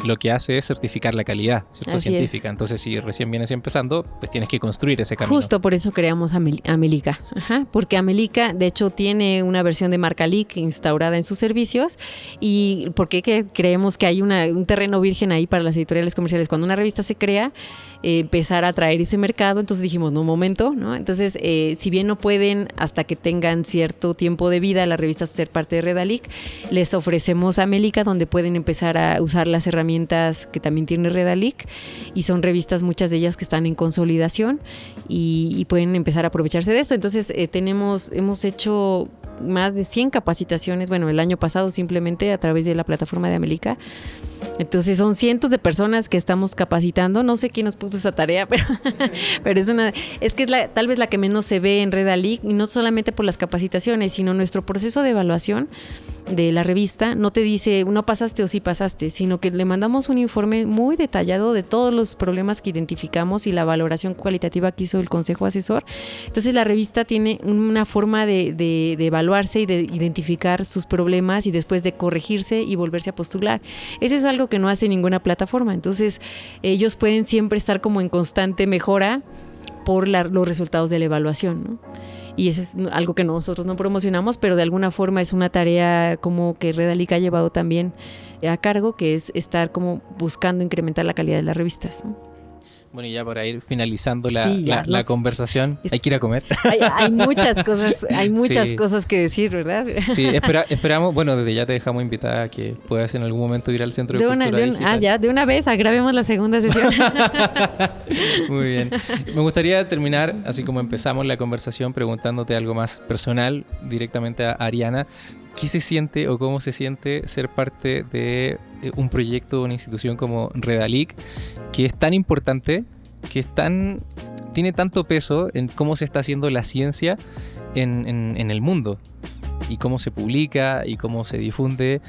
lo que hace es certificar la calidad, ¿cierto? Así Científica. Entonces, si recién vienes empezando, pues tienes que construir ese camino. Justo por eso creamos Amelica. Ajá, porque Amelica, de hecho, tiene una versión de Marcalic instaurada en sus servicios. ¿Y por qué? Que creemos que hay un terreno virgen ahí para las editoriales comerciales? Cuando una revista se crea, empezar a atraer ese mercado, entonces dijimos, no, un momento, ¿no? Entonces, si bien no pueden, hasta que tengan cierto tiempo de vida, las revistas ser parte de Redalic, les ofrecemos Amelica, donde pueden empezar a usar las herramientas que también tiene Redalic, y son revistas, muchas de ellas que están en consolidación y pueden empezar a aprovecharse de eso. Entonces, hemos hecho más de 100 capacitaciones, bueno, el año pasado simplemente a través de la plataforma de Amelica. Entonces son cientos de personas que estamos capacitando. No sé quién nos puso esa tarea, pero es que es tal vez la que menos se ve en Redalic, y no solamente por las capacitaciones, sino nuestro proceso de evaluación de la revista no te dice no pasaste o sí pasaste, sino que le mandamos un informe muy detallado de todos los problemas que identificamos y la valoración cualitativa que hizo el consejo asesor. Entonces la revista tiene una forma de evaluarse y de identificar sus problemas y después de corregirse y volverse a postular. Eso es algo que no hace ninguna plataforma. Entonces ellos pueden siempre estar como en constante mejora por los resultados de la evaluación, ¿no? Y eso es algo que nosotros no promocionamos, pero de alguna forma es una tarea como que Redalic ha llevado también a cargo, que es estar como buscando incrementar la calidad de las revistas, ¿no? Bueno, y ya para ir finalizando la conversación, hay que ir a comer. Hay muchas cosas, Sí. cosas que decir, ¿verdad? Sí, esperamos, bueno, desde ya te dejamos invitada a que puedas en algún momento ir al Centro de Cultura Digital. Ya, de una vez, grabemos la segunda sesión. Muy bien. Me gustaría terminar, así como empezamos la conversación, preguntándote algo más personal, directamente a Ariana. ¿Qué se siente o cómo se siente ser parte de un proyecto, una institución como Redalic, que es tan importante, tiene tanto peso en cómo se está haciendo la ciencia en el mundo? Y cómo se publica y cómo se difunde,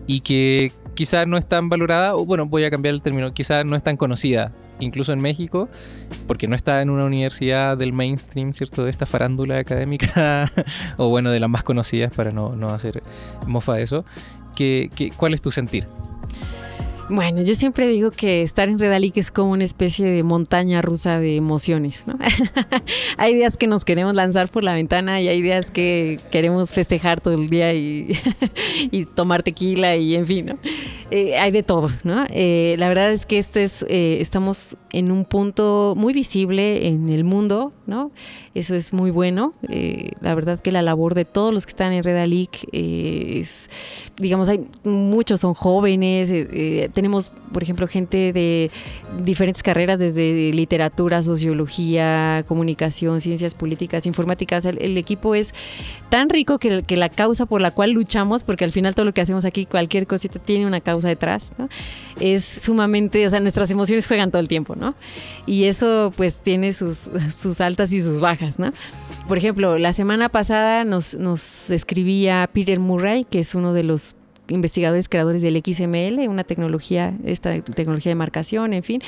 y que quizás no es tan valorada, o bueno, voy a cambiar el término, quizás no es tan conocida, incluso en México, porque no está en una universidad del mainstream, ¿cierto? De esta farándula académica, o bueno, de las más conocidas, para no hacer mofa de eso. ¿Cuál es tu sentir? Bueno, yo siempre digo que estar en Redalic es como una especie de montaña rusa de emociones, ¿no? Hay días que nos queremos lanzar por la ventana y hay días que queremos festejar todo el día y tomar tequila y en fin, ¿no? Hay de todo, ¿no? La verdad es que estamos en un punto muy visible en el mundo, ¿no? Eso es muy bueno. La verdad que la labor de todos los que están en Redalic es, digamos, muchos son jóvenes. Tenemos, por ejemplo, gente de diferentes carreras, desde literatura, sociología, comunicación, ciencias políticas, informáticas. El equipo es tan rico que la causa por la cual luchamos, porque al final todo lo que hacemos aquí, cualquier cosita tiene una causa detrás, ¿no? Es sumamente, o sea, nuestras emociones juegan todo el tiempo, ¿no? Y eso pues tiene sus altas y sus bajas, ¿no? Por ejemplo, la semana pasada nos escribía Peter Murray, que es uno de los investigadores creadores del XML, esta tecnología de marcación, en fin,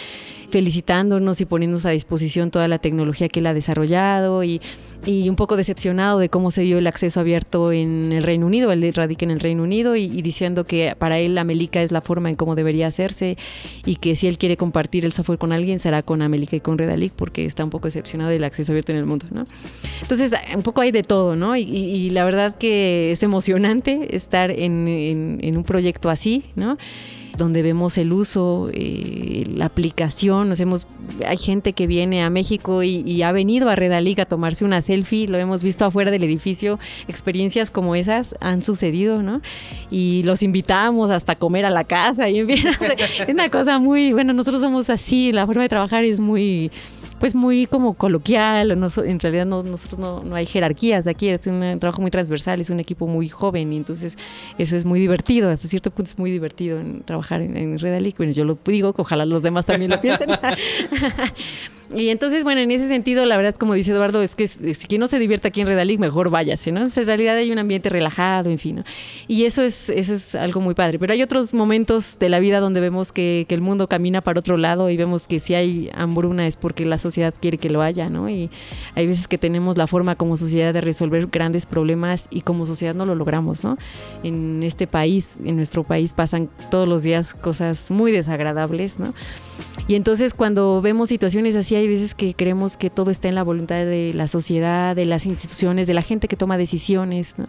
felicitándonos y poniéndonos a disposición toda la tecnología que él ha desarrollado, y un poco decepcionado de cómo se dio el acceso abierto en el Reino Unido. Él radica en el Reino Unido y diciendo que para él Amelica es la forma en cómo debería hacerse, y que si él quiere compartir el software con alguien será con Amelica y con Redalic, porque está un poco decepcionado del acceso abierto en el mundo, ¿no? Entonces, un poco hay de todo, ¿no? Y la verdad que es emocionante estar en un proyecto así, ¿no? donde vemos el uso, la aplicación. Hay gente que viene a México y ha venido a Redalic a tomarse una selfie, lo hemos visto afuera del edificio, experiencias como esas han sucedido, ¿no? Y los invitamos hasta comer a la casa, y es una cosa muy, bueno, nosotros somos así, la forma de trabajar es muy como coloquial, en realidad nosotros no hay jerarquías aquí, es un trabajo muy transversal, es un equipo muy joven, y entonces eso es muy divertido, hasta cierto punto es muy divertido en trabajar en Redalic. Bueno, yo lo digo, ojalá los demás también lo piensen. Y entonces, bueno, en ese sentido, la verdad es como dice Eduardo, es que si quien no se divierte aquí en Redalic, mejor váyase, ¿no? En realidad hay un ambiente relajado, en fin, ¿no? Y eso es algo muy padre. Pero hay otros momentos de la vida donde vemos que el mundo camina para otro lado, y vemos que si hay hambruna es porque la sociedad quiere que lo haya, ¿no? Y hay veces que tenemos la forma como sociedad de resolver grandes problemas, y como sociedad no lo logramos, ¿no? En este país, en nuestro país, pasan todos los días cosas muy desagradables, ¿no? Y entonces cuando vemos situaciones así, hay veces que creemos que todo está en la voluntad de la sociedad, de las instituciones, de la gente que toma decisiones, ¿no?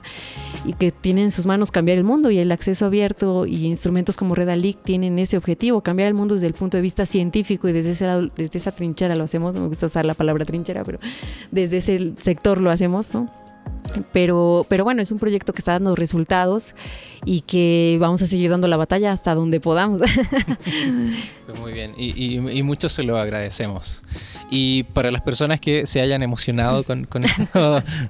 Y que tiene en sus manos cambiar el mundo, y el acceso abierto y instrumentos como Redalic tienen ese objetivo, cambiar el mundo desde el punto de vista científico, y desde esa trinchera lo hacemos. No me gusta usar la palabra trinchera, pero desde ese sector lo hacemos, ¿no? Pero bueno, es un proyecto que está dando resultados y que vamos a seguir dando la batalla hasta donde podamos. Muy bien, y mucho se lo agradecemos. Y para las personas que se hayan emocionado con este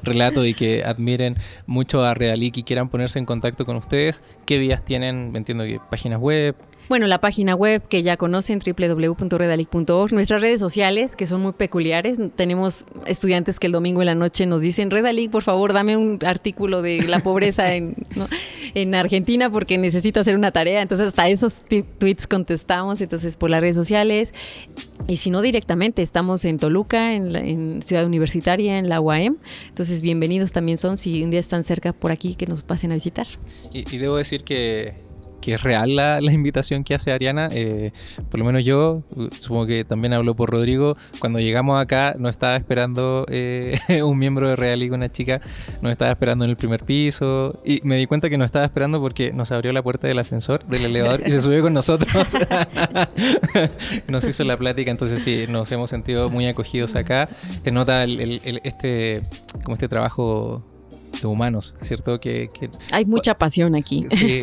relato y que admiren mucho a Redalic y quieran ponerse en contacto con ustedes, ¿qué vías tienen? Entiendo que páginas web. Bueno, la página web que ya conocen, www.redalic.org, nuestras redes sociales, que son muy peculiares. Tenemos estudiantes que el domingo en la noche nos dicen: Redalic, por favor, dame un artículo de la pobreza en Argentina, porque necesito hacer una tarea. Entonces hasta esos tweets contestamos, entonces por las redes sociales. Y si no, directamente estamos en Toluca, en Ciudad Universitaria, en la UAM. Entonces bienvenidos también son, si un día están cerca por aquí, que nos pasen a visitar. Y debo decir que es real la invitación que hace Ariana. Por lo menos yo, supongo que también hablo por Rodrigo, cuando llegamos acá no estaba esperando un miembro de Redalic, una chica, nos estaba esperando en el primer piso, y me di cuenta que nos estaba esperando porque nos abrió la puerta del ascensor, del elevador, y se subió con nosotros. Nos hizo la plática, entonces sí, nos hemos sentido muy acogidos acá. Se nota este trabajo de humanos, ¿cierto? Que hay mucha pasión aquí. Sí,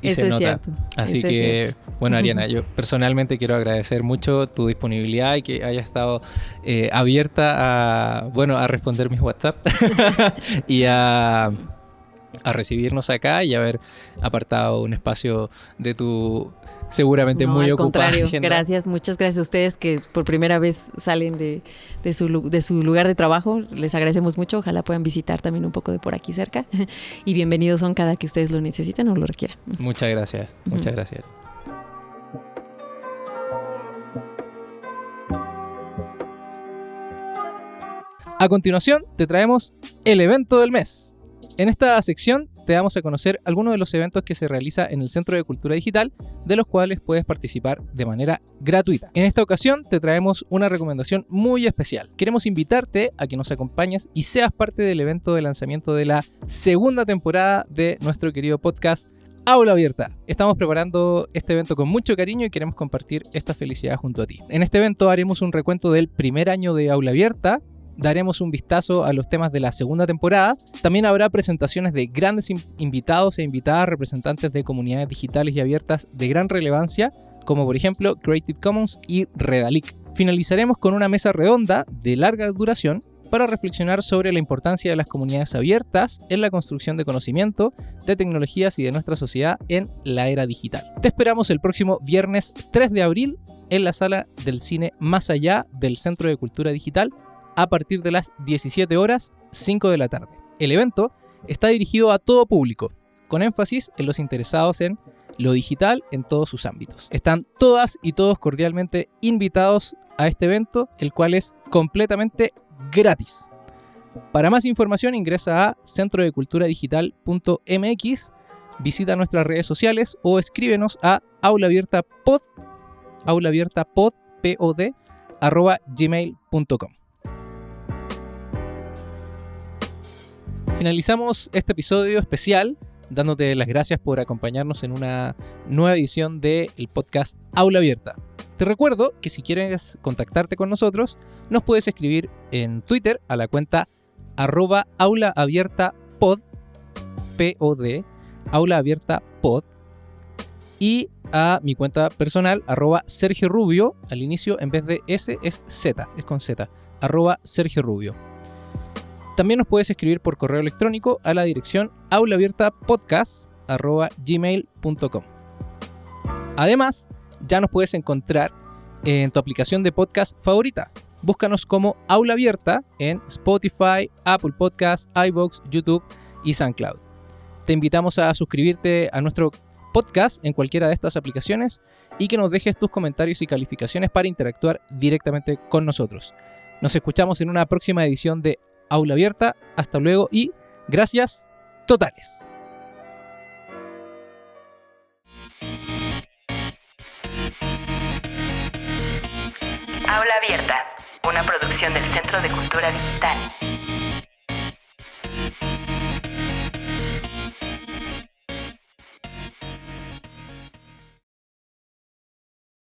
y eso se es nota. Cierto. Así eso que, bueno, Ariana, yo personalmente quiero agradecer mucho tu disponibilidad y que hayas estado abierta a responder mis WhatsApp y a recibirnos acá y haber apartado un espacio de tu seguramente muy ocupada agenda. Gracias, muchas gracias a ustedes que por primera vez salen de su lugar de trabajo. Les agradecemos mucho, ojalá puedan visitar también un poco de por aquí cerca, y bienvenidos son cada que ustedes lo necesiten o lo requieran. Muchas gracias, muchas gracias. A continuación te traemos el evento del mes. En esta sección te damos a conocer algunos de los eventos que se realiza en el Centro de Cultura Digital, de los cuales puedes participar de manera gratuita. En esta ocasión te traemos una recomendación muy especial. Queremos invitarte a que nos acompañes y seas parte del evento de lanzamiento de la segunda temporada de nuestro querido podcast Aula Abierta. Estamos preparando este evento con mucho cariño y queremos compartir esta felicidad junto a ti. En este evento haremos un recuento del primer año de Aula Abierta, daremos un vistazo a los temas de la segunda temporada. También habrá presentaciones de grandes invitados e invitadas representantes de comunidades digitales y abiertas de gran relevancia, como por ejemplo Creative Commons y Redalic. Finalizaremos con una mesa redonda de larga duración para reflexionar sobre la importancia de las comunidades abiertas en la construcción de conocimiento, de tecnologías y de nuestra sociedad en la era digital. Te esperamos el próximo viernes 3 de abril en la sala del cine Más Allá del Centro de Cultura Digital, a partir de las 17 horas, 5 de la tarde. El evento está dirigido a todo público, con énfasis en los interesados en lo digital en todos sus ámbitos. Están todas y todos cordialmente invitados a este evento, el cual es completamente gratis. Para más información ingresa a centrodeculturadigital.mx, visita nuestras redes sociales o escríbenos a aulaabiertapod@gmail.com. Finalizamos este episodio especial dándote las gracias por acompañarnos en una nueva edición del podcast Aula Abierta. Te recuerdo que si quieres contactarte con nosotros, nos puedes escribir en Twitter a la cuenta @aulaabiertapod, POD, aulaabiertapod, y a mi cuenta personal, @Sergio Rubio, al inicio en vez de S es Z, es con Z, @Sergio Rubio. También nos puedes escribir por correo electrónico a la dirección aulaabiertapodcast@gmail.com. Además, ya nos puedes encontrar en tu aplicación de podcast favorita. Búscanos como Aula Abierta en Spotify, Apple Podcasts, iVoox, YouTube y SoundCloud. Te invitamos a suscribirte a nuestro podcast en cualquiera de estas aplicaciones y que nos dejes tus comentarios y calificaciones para interactuar directamente con nosotros. Nos escuchamos en una próxima edición de Aula Abierta. Hasta luego y gracias totales. Aula Abierta, una producción del Centro de Cultura Digital.